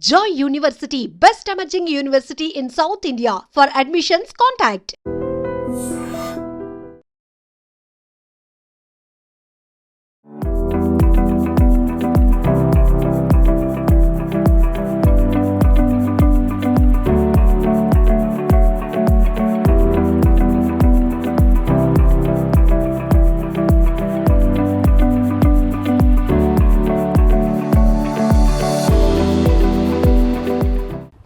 Joy University, best emerging university in South India. For admissions, contact.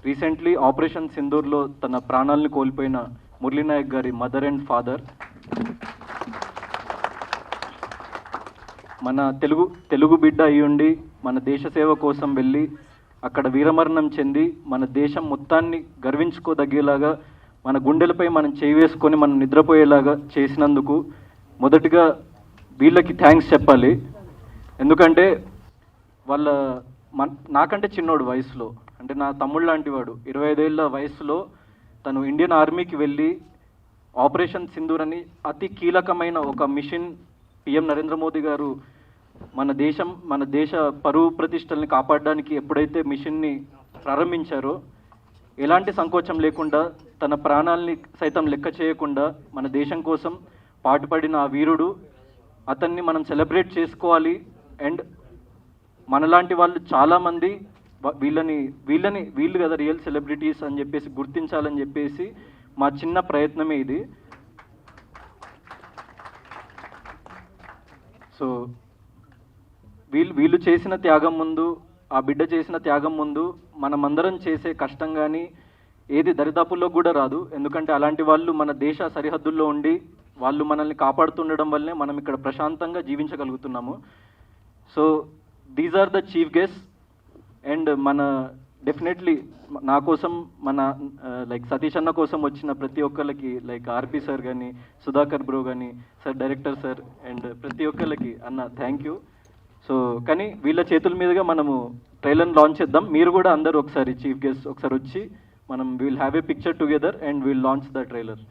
Recently operation సింధూర్లో తన ప్రాణాలను కోల్పోయిన మురళీ నాయక్ గారి మదర్ అండ్ ఫాదర్, మన తెలుగు బిడ్డ అయ్యుండి మన దేశ సేవ కోసం వెళ్ళి అక్కడ వీరమరణం చెంది మన దేశం మొత్తాన్ని గర్వించుకోదగ్గేలాగా మన గుండెలపై మనం చేయి వేసుకొని మనం నిద్రపోయేలాగా చేసినందుకు మొదటిగా వీళ్ళకి థ్యాంక్స్ చెప్పాలి. ఎందుకంటే వాళ్ళ నాకంటే చిన్నోడు వయసులో, అంటే నా తమ్ముడు లాంటి వాడు. 25 ఏళ్ళ వయసులో తను ఇండియన్ ఆర్మీకి వెళ్ళి ఆపరేషన్ సింధూర్ అని అతి కీలకమైన ఒక మిషన్ పిఎం నరేంద్ర మోదీ గారు మన దేశ పరువు ప్రతిష్టల్ని కాపాడడానికి ఎప్పుడైతే మిషన్ని ప్రారంభించారో ఎలాంటి సంకోచం లేకుండా తన ప్రాణాలని సైతం లెక్క చేయకుండా మన దేశం కోసం పాటుపడిన ఆ వీరుడు, అతన్ని మనం సెలబ్రేట్ చేసుకోవాలి. అండ్ మనలాంటి వాళ్ళు చాలామంది వీళ్ళు కదా రియల్ సెలబ్రిటీస్ అని చెప్పేసి గుర్తించాలని చెప్పేసి మా చిన్న ప్రయత్నమే ఇది. సో వీళ్ళు చేసిన త్యాగం ముందు, ఆ బిడ్డ చేసిన త్యాగం ముందు మనమందరం చేసే కష్టం కానీ ఏది దరిదాపుల్లో కూడా రాదు. ఎందుకంటే అలాంటి వాళ్ళు మన దేశ సరిహద్దుల్లో ఉండి వాళ్ళు మనల్ని కాపాడుతుండడం వల్లనే మనం ఇక్కడ ప్రశాంతంగా జీవించగలుగుతున్నాము. So these are the chief guest. And మన డెఫినెట్లీ నా కోసం లైక్ సతీష్ అన్న కోసం వచ్చిన ప్రతి ఒక్కరికి, లైక్ ఆర్పి సార్ కానీ, సుధాకర్ బ్రో కానీ, సార్ డైరెక్టర్ సార్, అండ్ ప్రతి ఒక్కరికి అన్న థ్యాంక్ యూ. సో కానీ వీళ్ళ చేతుల మీదుగా మనము ట్రైలర్ లాంచ్ చేద్దాం. మీరు కూడా అందరూ ఒకసారి చీఫ్ గెస్ట్ ఒకసారి వచ్చి మనం will have a picture together and will launch the trailer.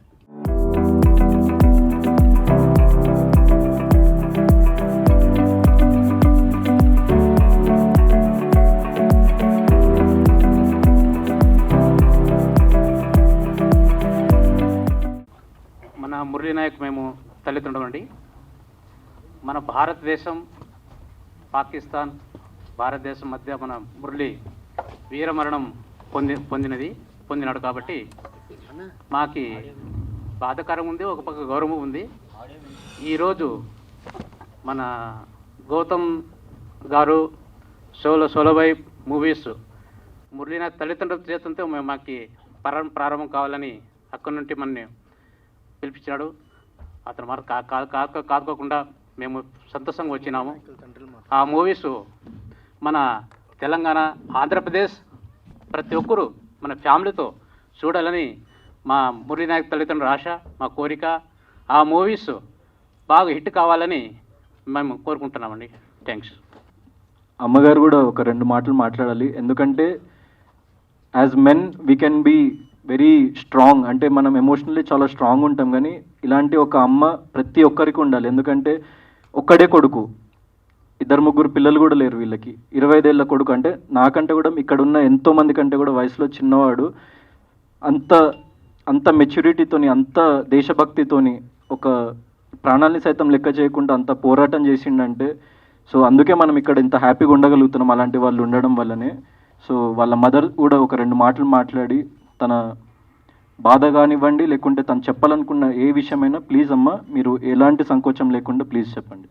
Murali Nayak మేము తల్లిదండ్రులండి. మన భారతదేశం పాకిస్తాన్ భారతదేశం మధ్య మన మురళి వీరమరణం పొందినాడు కాబట్టి మాకి బాధాకరం ఉంది, ఒక పక్క గౌరవం ఉంది. ఈరోజు మన గౌతమ్ గారు సోలోబై మూవీస్ మురళీ నాయక్ తల్లిదండ్రుల చేతంతో మాకు ప్రారంభం కావాలని అక్కడి నుండి మనని పిలిపించాడు. అతను మరి కాదుకోకుండా మేము సంతోషంగా వచ్చినాము. ఆ మూవీస్ మన తెలంగాణ, ఆంధ్రప్రదేశ్ ప్రతి ఒక్కరూ మన ఫ్యామిలీతో చూడాలని మా మురళీ నాయక్ తల్లిదండ్రుల ఆశ, మా కోరిక. ఆ మూవీస్ బాగా హిట్ కావాలని మేము కోరుకుంటున్నామండి. థ్యాంక్స్. అమ్మగారు కూడా ఒక 2 మాటలు మాట్లాడాలి. ఎందుకంటే as men we can be very strong, అంటే మనం ఎమోషనల్లీ చాలా స్ట్రాంగ్ ఉంటాం. కానీ ఇలాంటి ఒక అమ్మ ప్రతి ఒక్కరికి ఉండాలి. ఎందుకంటే ఒక్కడే కొడుకు, 2-3 పిల్లలు కూడా లేరు వీళ్ళకి. 25 ఏళ్ళ కొడుకు అంటే నాకంటే కూడా ఇక్కడ ఉన్న ఎంతోమంది కంటే కూడా వయసులో చిన్నవాడు. అంత మెచ్యూరిటీతోని, అంత దేశభక్తితోని, ఒక ప్రాణాలని సైతం లెక్క చేయకుండా అంత పోరాటం చేసిండంటే, సో అందుకే మనం ఇక్కడ ఇంత హ్యాపీగా ఉండగలుగుతున్నాం అలాంటి వాళ్ళు ఉండడం వల్లనే. సో వాళ్ళ మదర్ కూడా ఒక 2 మాటలు మాట్లాడి తన బాధ కానివ్వండి, లేకుంటే తను చెప్పాలనుకున్న ఏ విషయమైనా ప్లీజ్ అమ్మ మీరు ఎలాంటి సంకోచం లేకుండా ప్లీజ్ చెప్పండి.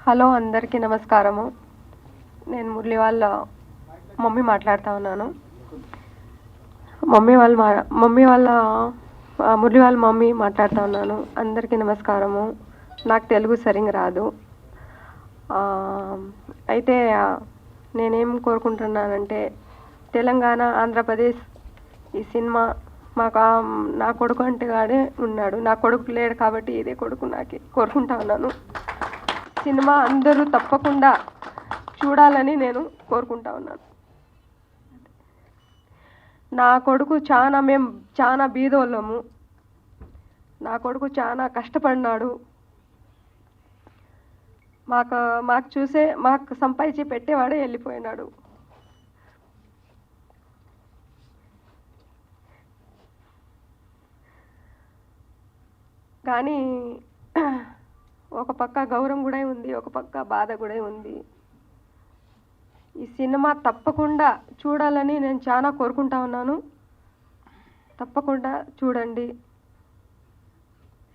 హలో, అందరికీ నమస్కారము. నేను మురళి వాళ్ళ మమ్మీ మాట్లాడుతూ ఉన్నాను. మురళి వాళ్ళ మమ్మీ మాట్లాడుతూ ఉన్నాను. అందరికీ నమస్కారము. నాకు తెలుగు సరిగ్గా రాదు. అయితే నేనేం కోరుకుంటున్నానంటే, తెలంగాణ, ఆంధ్రప్రదేశ్ ఈ సినిమా మాకు నా కొడుకు అంటే గాడే ఉన్నాడు. నా కొడుకు లేడు కాబట్టి ఇదే కొడుకు నాకే కోరుకుంటా ఉన్నాను. సినిమా అందరూ తప్పకుండా చూడాలని నేను కోరుకుంటా ఉన్నాను. నా కొడుకు మేము చాలా బీదోళ్ళము. నా కొడుకు చాలా కష్టపడినాడు. మాకు సంపాదించి పెట్టేవాడే వెళ్ళిపోయినాడు. కానీ ఒక పక్క గౌరవం కూడా ఉంది, ఒక పక్క బాధ కూడా ఉంది. ఈ సినిమా తప్పకుండా చూడాలని నేను చాలా కోరుకుంటా ఉన్నాను. తప్పకుండా చూడండి.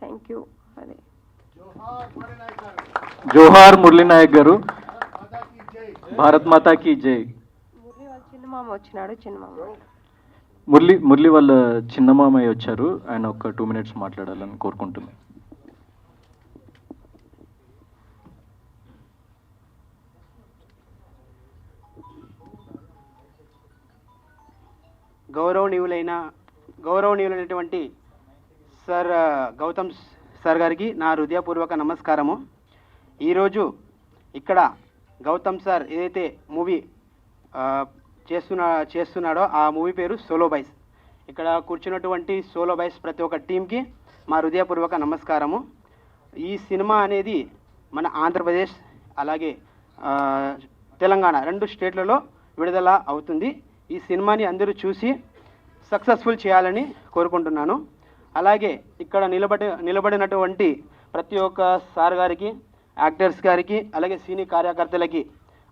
Thank you. అదే జోహార్ మురళీ నాయక్ గారు. భారత్ మాతా కీ జై. మురళి వాళ్ళ చిన్నమామ వచ్చినాడు. మురళి వాళ్ళ చిన్నమామయ్య వచ్చారు. ఆయన ఒక 2 minutes మాట్లాడాలని కోరుకుంటున్నాను. గౌరవనీయులైనటువంటి సార్ గౌతమ్ సార్ గారికి నా హృదయపూర్వక నమస్కారము. ఈరోజు ఇక్కడ గౌతమ్ సార్ ఏదైతే మూవీ చేస్తున్నాడో ఆ మూవీ పేరు సోలో బాయ్స్. ఇక్కడ కూర్చున్నటువంటి సోలో బాయ్స్ ప్రతి ఒక్క టీంకి మా హృదయపూర్వక నమస్కారము. ఈ సినిమా అనేది మన ఆంధ్రప్రదేశ్ అలాగే తెలంగాణ 2 స్టేట్లలో విడుదల అవుతుంది. ఈ సినిమాని అందరూ చూసి సక్సెస్ఫుల్ చేయాలని కోరుకుంటున్నాను. అలాగే ఇక్కడ నిలబడినటువంటి ప్రతి ఒక్క సార్ గారికి, యాక్టర్స్ గారికి, అలాగే సినీ కార్యకర్తలకి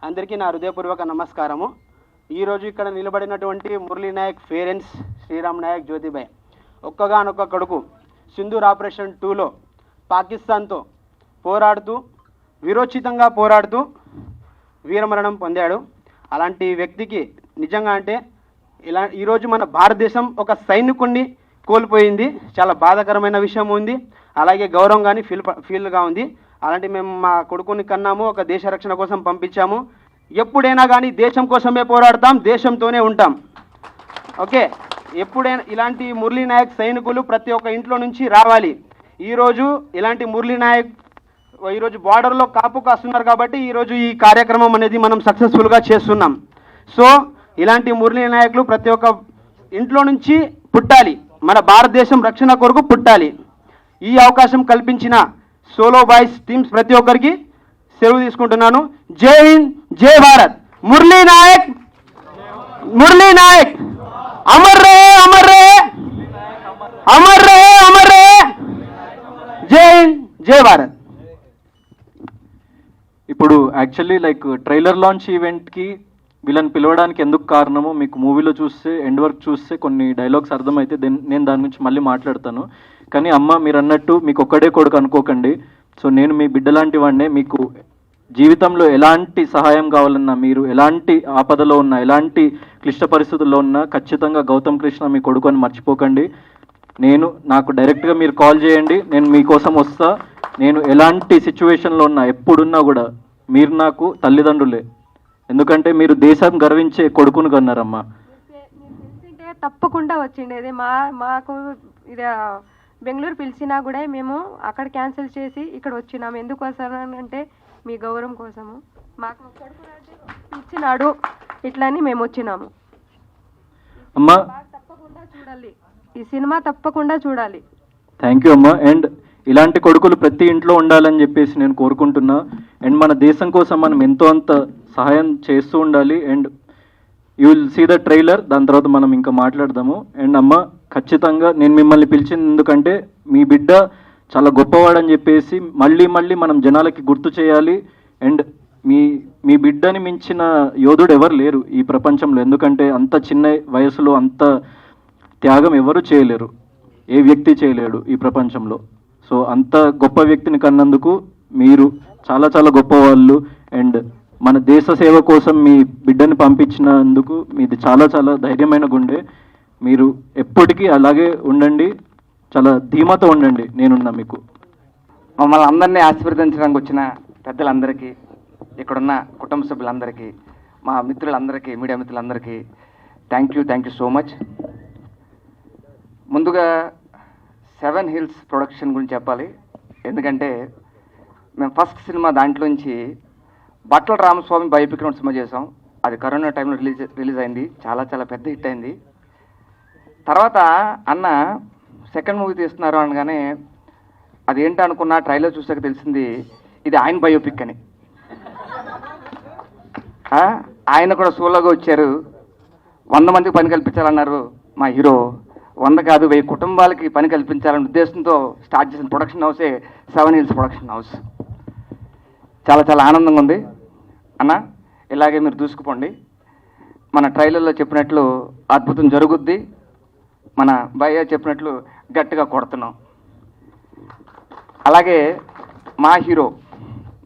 అందరికీ నా హృదయపూర్వక నమస్కారము. ఈరోజు ఇక్కడ నిలబడినటువంటి మురళీ నాయక్ పేరెంట్స్ శ్రీరామ్ నాయక్ జ్యోతిబాయ్ ఒక్కగానొక్క కొడుకు సింధూర్ ఆపరేషన్ 2లో పాకిస్తాన్తో వీరోచితంగా పోరాడుతూ వీరమరణం పొందాడు. అలాంటి వ్యక్తికి నిజంగా అంటే ఈరోజు మన భారతదేశం ఒక సైనికుడిని కోల్పోయింది. చాలా బాధాకరమైన విషయం ఉంది. అలాగే గౌరవం కానీ ఫీల్గా ఉంది. అలాంటి మేము మా కొడుకుని కన్నాము, ఒక దేశ రక్షణ కోసం పంపించాము. ఎప్పుడైనా కానీ దేశం కోసమే పోరాడతాం, దేశంతోనే ఉంటాం. ఓకే, ఎప్పుడైనా ఇలాంటి మురళీ నాయక్ సైనికులు ప్రతి ఒక్క ఇంట్లో నుంచి రావాలి. ఈరోజు ఇలాంటి మురళీ నాయక్ ఈరోజు బార్డర్లో కాపు కాస్తున్నారు కాబట్టి ఈరోజు ఈ కార్యక్రమం అనేది మనం సక్సెస్ఫుల్గా చేస్తున్నాం. సో ఇలాంటి మురళీ నాయకులు ప్రతి ఒక్క ఇంట్లో నుంచి పుట్టాలి, మన భారతదేశం రక్షణ కొరకు పుట్టాలి. ఈ అవకాశం కల్పించిన సోలో బాయ్స్ టీమ్స్ ప్రతి ఒక్కరికి సెలవు తీసుకుంటున్నాను. జై హింద్, జై భారత్. మురళీ నాయక్ అమర్ రే, అమర్ రే, అమర్ రే, అమర్ రే. జై హింద్, జై భారత్. ఇప్పుడు యాక్చువల్లీ ట్రైలర్ లాంచ్ ఈవెంట్కి వీళ్ళని పిలవడానికి ఎందుకు కారణమో మీకు మూవీలో చూస్తే, ఎండ్ వర్క్ చూస్తే కొన్ని డైలాగ్స్ అర్థమైతే నేను దాని గురించి మళ్ళీ మాట్లాడతాను. కానీ అమ్మ, మీరు అన్నట్టు మీకు ఒక్కడే కొడుకు అనుకోకండి. సో నేను మీ బిడ్డ లాంటి వాడినే. మీకు జీవితంలో ఎలాంటి సహాయం కావాలన్నా, మీరు ఎలాంటి ఆపదలో ఉన్నా, ఎలాంటి క్లిష్ట పరిస్థితుల్లో ఉన్నా ఖచ్చితంగా గౌతమ్ కృష్ణ మీ కొడుకు అని మర్చిపోకండి. నాకు డైరెక్ట్గా మీరు కాల్ చేయండి, నేను మీకోసం వస్తా. నేను ఎలాంటి సిచ్యువేషన్లో ఉన్నా, ఎప్పుడున్నా కూడా మీరు నాకు తల్లిదండ్రులే. ఎందుకంటే మీరు దేశం గర్వించే కొడుకును కన్నారమ్మా. తప్పకుండా వచ్చిండేది. మాకు ఇది బెంగళూరు పిలిచినా కూడా మేము అక్కడ క్యాన్సిల్ చేసి ఇక్కడ వచ్చినాము. ఎందుకు వస్తానంటే మీ గౌరవం కోసము. మాకు కొడుకు ఇచ్చినాడు, ఇట్లని మేము వచ్చినాము. అమ్మా తప్పకుండా చూడాలి, ఈ సినిమా తప్పకుండా చూడాలి. థ్యాంక్ యూ అమ్మా. అండ్ ఇలాంటి కొడుకులు ప్రతి ఇంట్లో ఉండాలని చెప్పేసి నేను కోరుకుంటున్నా. అండ్ మన దేశం కోసం మనం ఎంతో అంత సహాయం చేస్తూ ఉండాలి. And you will see the trailer, దాని తర్వాత మనం ఇంకా మాట్లాడదాము. అండ్ అమ్మ, ఖచ్చితంగా నేను మిమ్మల్ని పిలిచింది ఎందుకంటే మీ బిడ్డ చాలా గొప్పవాడని చెప్పేసి మళ్ళీ మనం జనాలకి గుర్తు చేయాలి. అండ్ మీ బిడ్డని మించిన యోధుడు ఎవరు లేరు ఈ ప్రపంచంలో. ఎందుకంటే అంత చిన్న వయసులో అంత త్యాగం ఎవరు చేయలేరు, ఏ వ్యక్తి చేయలేడు ఈ ప్రపంచంలో. సో అంత గొప్ప వ్యక్తిని కన్నందుకు మీరు చాలా చాలా గొప్పవాళ్ళు. అండ్ మన దేశ సేవ కోసం మీ బిడ్డని పంపించినందుకు మీది చాలా చాలా ధైర్యమైన గుండె. మీరు ఎప్పటికీ అలాగే ఉండండి, చాలా ధీమాతో ఉండండి. నేనున్నా మీకు. మమ్మల్ని అందరినీ ఆశీర్వదించడానికి వచ్చిన పెద్దలందరికీ, ఇక్కడున్న కుటుంబ సభ్యులందరికీ, మా మిత్రులందరికీ, మీడియా మిత్రులందరికీ థ్యాంక్ యూ సో మచ్. ముందుగా 7 Hills ప్రొడక్షన్ గురించి చెప్పాలి. ఎందుకంటే మేము ఫస్ట్ సినిమా దాంట్లోంచి బట్టల రామస్వామి బయోపిక్ సినిమా చేసాం. అది కరోనా టైంలో రిలీజ్ అయింది. చాలా చాలా పెద్ద హిట్ అయింది. తర్వాత అన్న సెకండ్ మూవీ తీస్తున్నారు అనగానే అది ఏంటి అనుకున్నా, ట్రైలర్ చూసాక తెలిసింది ఇది ఆయన బయోపిక్ అని. ఆయన కూడా సోలోగా వచ్చారు. 100 మందికి పని కల్పించాలన్నారు మా హీరో. 100 కాదు 1000 కుటుంబాలకి పని కల్పించాలనే ఉద్దేశంతో స్టార్ట్ చేసిన ప్రొడక్షన్ హౌసే 7 Hills ప్రొడక్షన్ హౌస్. చాలా చాలా ఆనందంగా ఉంది అన్న. ఇలాగే మీరు దూసుకుపోండి. మన ట్రైలర్లో చెప్పినట్లు అద్భుతం జరుగుద్ది. మన భయ్య చెప్పినట్లు గట్టిగా కొడుతున్నాం. అలాగే మా హీరో,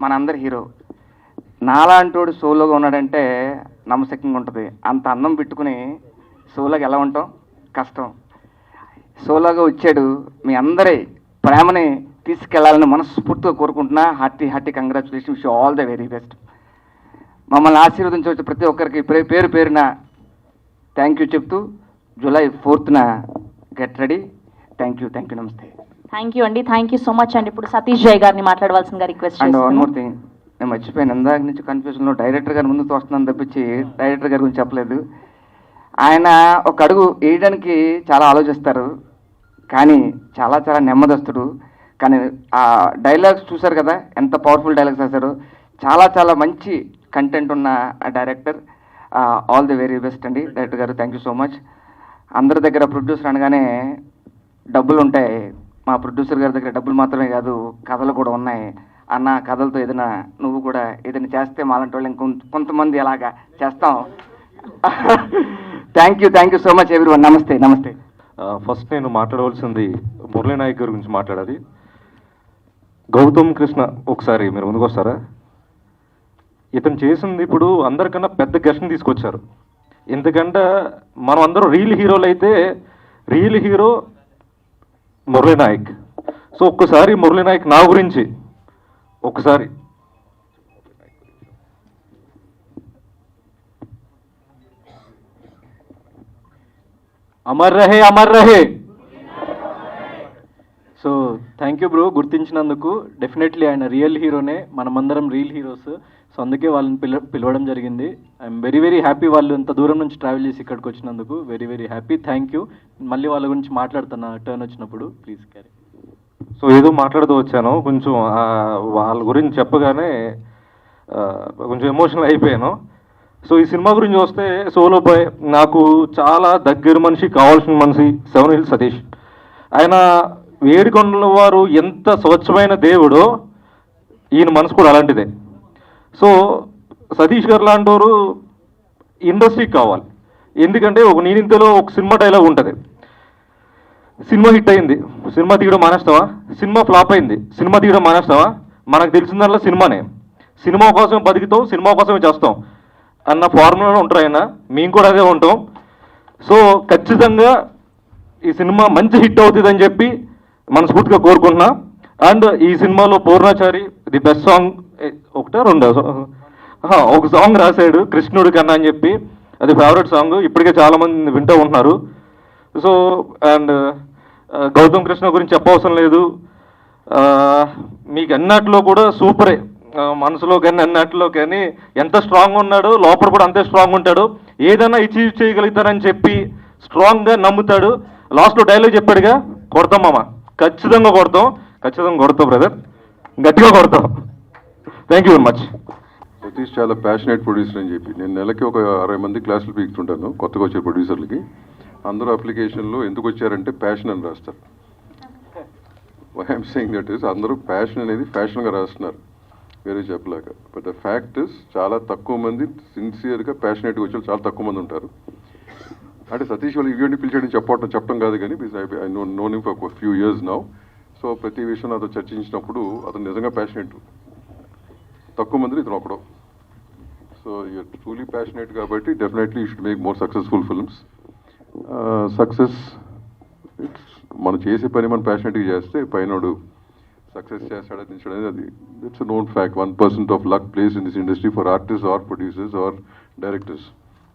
మనందరి హీరో నాలాంటోడు సోలోగా ఉన్నాడంటే నమ్మశక్యంగా ఉంటుంది. అంత అందం పెట్టుకుని సోలోగా ఎలా ఉంటాం? కష్టం. సోలోగా వచ్చాడు. మీ అందరి ప్రేమని తీసుకెళ్లాలని మనస్ఫూర్తిగా కోరుకుంటున్నా. Hearty congratulation. Wish all the very best. మమ్మల్ని ఆశీర్వదించవచ్చు ప్రతి ఒక్కరికి పేరు పేరున థ్యాంక్ యూ చెప్తూ July 4th get ready. Thank you. నమస్తే. థ్యాంక్ యూ అండి. థ్యాంక్ యూ సో మచ్ అండి. ఇప్పుడు సతీష్ జయ్ గారిని మాట్లాడవలసిందిగా రిక్వెస్ట్ అండ్ వన్ చేస్తున్నాను. మోర్ థింగ్, నేను మర్చిపోయాను. ఇందాక నుంచి కన్ఫ్యూజన్లో డైరెక్టర్ గారి ముందుకు వస్తున్నాను తప్పించి డైరెక్టర్ గారి గురించి చెప్పలేదు. ఆయన ఒక అడుగు వేయడానికి చాలా ఆలోచిస్తారు, కానీ చాలా చాలా నెమ్మదస్తుడు. కానీ ఆ డైలాగ్స్ చూశారు కదా, ఎంత పవర్ఫుల్ డైలాగ్స్ వేశారు. చాలా చాలా మంచి కంటెంట్ ఉన్న director. All the very best అండి డైరెక్టర్ గారు. Thank you so much. అందరి దగ్గర ప్రొడ్యూసర్ అనగానే డబ్బులు ఉంటాయి. మా ప్రొడ్యూసర్ గారి దగ్గర డబ్బులు మాత్రమే కాదు, కథలు కూడా ఉన్నాయి. అన్న కథలతో ఏదైనా నువ్వు కూడా ఏదైనా చేస్తే మాలాంటి వాళ్ళు కొంతమంది అలాగా చేస్తాం. Thank you so much everyone. నమస్తే. ఫస్ట్ నేను మాట్లాడవలసింది మురళీ నాయక్ గారి గురించి మాట్లాడాలి. గౌతమ్ కృష్ణ ఒకసారి మీరు ముందుకు వస్తారా? ఇతను చేసింది ఇప్పుడు అందరికన్నా పెద్ద గెస్ట్ని తీసుకొచ్చారు. ఎందుకంటే మనం అందరం రియల్ హీరోలు అయితే real hero Murali Nayak. So ఒక్కసారి మురళీ నాయక్ నా గురించి ఒకసారి అమర్ రహే. సో థ్యాంక్ యూ బ్రో, గుర్తించినందుకు. డెఫినెట్లీ ఆయన రియల్ హీరోనే, మనమందరం రియల్ హీరోస్. సో అందుకే వాళ్ళని పిలవడం జరిగింది. ఐఎమ్ వెరీ వెరీ హ్యాపీ వాళ్ళు ఇంత దూరం నుంచి ట్రావెల్ చేసి ఇక్కడికి వచ్చినందుకు. Very very happy. Thank you. మళ్ళీ వాళ్ళ గురించి మాట్లాడుతున్నా టర్న్ వచ్చినప్పుడు. Please carry. సో ఏదో మాట్లాడుతూ వచ్చాను, కొంచెం వాళ్ళ గురించి చెప్పగానే కొంచెం ఎమోషనల్ అయిపోయాను. సో ఈ సినిమా గురించి వస్తే సోలో బాయ్ నాకు చాలా దగ్గర మనిషి, కావాల్సిన మనిషి 7 Hills సతీష్. ఆయన వేడికొండల వారు ఎంత స్వచ్ఛమైన దేవుడో ఈయన మనసు కూడా అలాంటిదే. సో సతీష్ గారు లాంటి వారు ఇండస్ట్రీకి కావాలి. ఎందుకంటే ఒక నేనింతలో ఒక సినిమా డైలాగ్ ఉంటుంది, సినిమా హిట్ అయింది, సినిమా తీయడం మానేస్తావా? సినిమా ఫ్లాప్ అయింది, సినిమా తీయడం మానేస్తావా? మనకు తెలిసిందల్లా సినిమానే. సినిమా కోసం బతుకుతాం, సినిమా కోసమే చేస్తాం అన్న ఫార్ములాలో ఉంటారు ఆయన. మేము కూడా అదే ఉంటాం. సో ఖచ్చితంగా ఈ సినిమా మంచి హిట్ అవుతుందని చెప్పి మనస్ఫూర్తిగా కోరుకుంటున్నా. అండ్ ఈ సినిమాలో పూర్ణాచారి ది బెస్ట్ సాంగ్ ఒక సాంగ్ రాశాడు, కృష్ణుడి కన్నా అని చెప్పి. అది ఫేవరెట్ సాంగ్, ఇప్పటికే చాలా మంది వింటూ ఉంటున్నారు. సో అండ్ గౌతమ్ కృష్ణ గురించి చెప్పవసరం లేదు. మీకు అన్నట్లో కూడా సూపరే, మనసులో కానీ అన్నట్లో కానీ ఎంత స్ట్రాంగ్ ఉన్నాడో లోపల కూడా అంతే స్ట్రాంగ్ ఉంటాడు. ఏదైనా అచీవ్ చేయగలుగుతారని చెప్పి స్ట్రాంగ్గా నమ్ముతాడు. లాస్ట్లో డైలాగ్ చెప్పాడుగా, కొడతాం మామ, ఖచ్చితంగా కొడతాం బ్రదర్, గట్టిగా కొడతాం. Thank you very much. Satish చాలా ప్యాషనేట్ ప్రొడ్యూసర్ అని చెప్పి నేను నెలకి ఒక 60 మంది క్లాసులు పీకుతుంటాను కొత్తగా వచ్చే ప్రొడ్యూసర్లకి. అందరూ అప్లికేషన్లో ఎందుకు వచ్చారంటే ప్యాషన్ అని రాస్తారు. ఐఎమ్ సెయింగ్ దట్ ఈస్ అందరూ ప్యాషన్ అనేది ఫ్యాషన్గా రాస్తున్నారు, వేరే చెప్పలేక. బట్ ద ఫ్యాక్ట్ ఇస్ చాలా తక్కువ మంది సిన్సియర్గా ప్యాషనేట్గా వచ్చే చాలా తక్కువ మంది ఉంటారు. అంటే సతీష్ వాళ్ళు ఇవన్నీ పిలిచాడని చెప్పడం కాదు, కానీ I known him for few years now. So ప్రతి విషయం నాతో చర్చించినప్పుడు అతను నిజంగా ప్యాషనేట్, తక్కువ మంది ఇతను ఒకడు. సో యూఆర్ ట్రూలీ ప్యాషనేట్ కాబట్టి definitely you should make more successful films. Success మనం చేసే పని మనం ప్యాషనేట్గా చేస్తే పైనోడు సక్సెస్ చేస్తాడని అనేది అది it's known fact. 1% of luck place in this industry for artist or producers or directors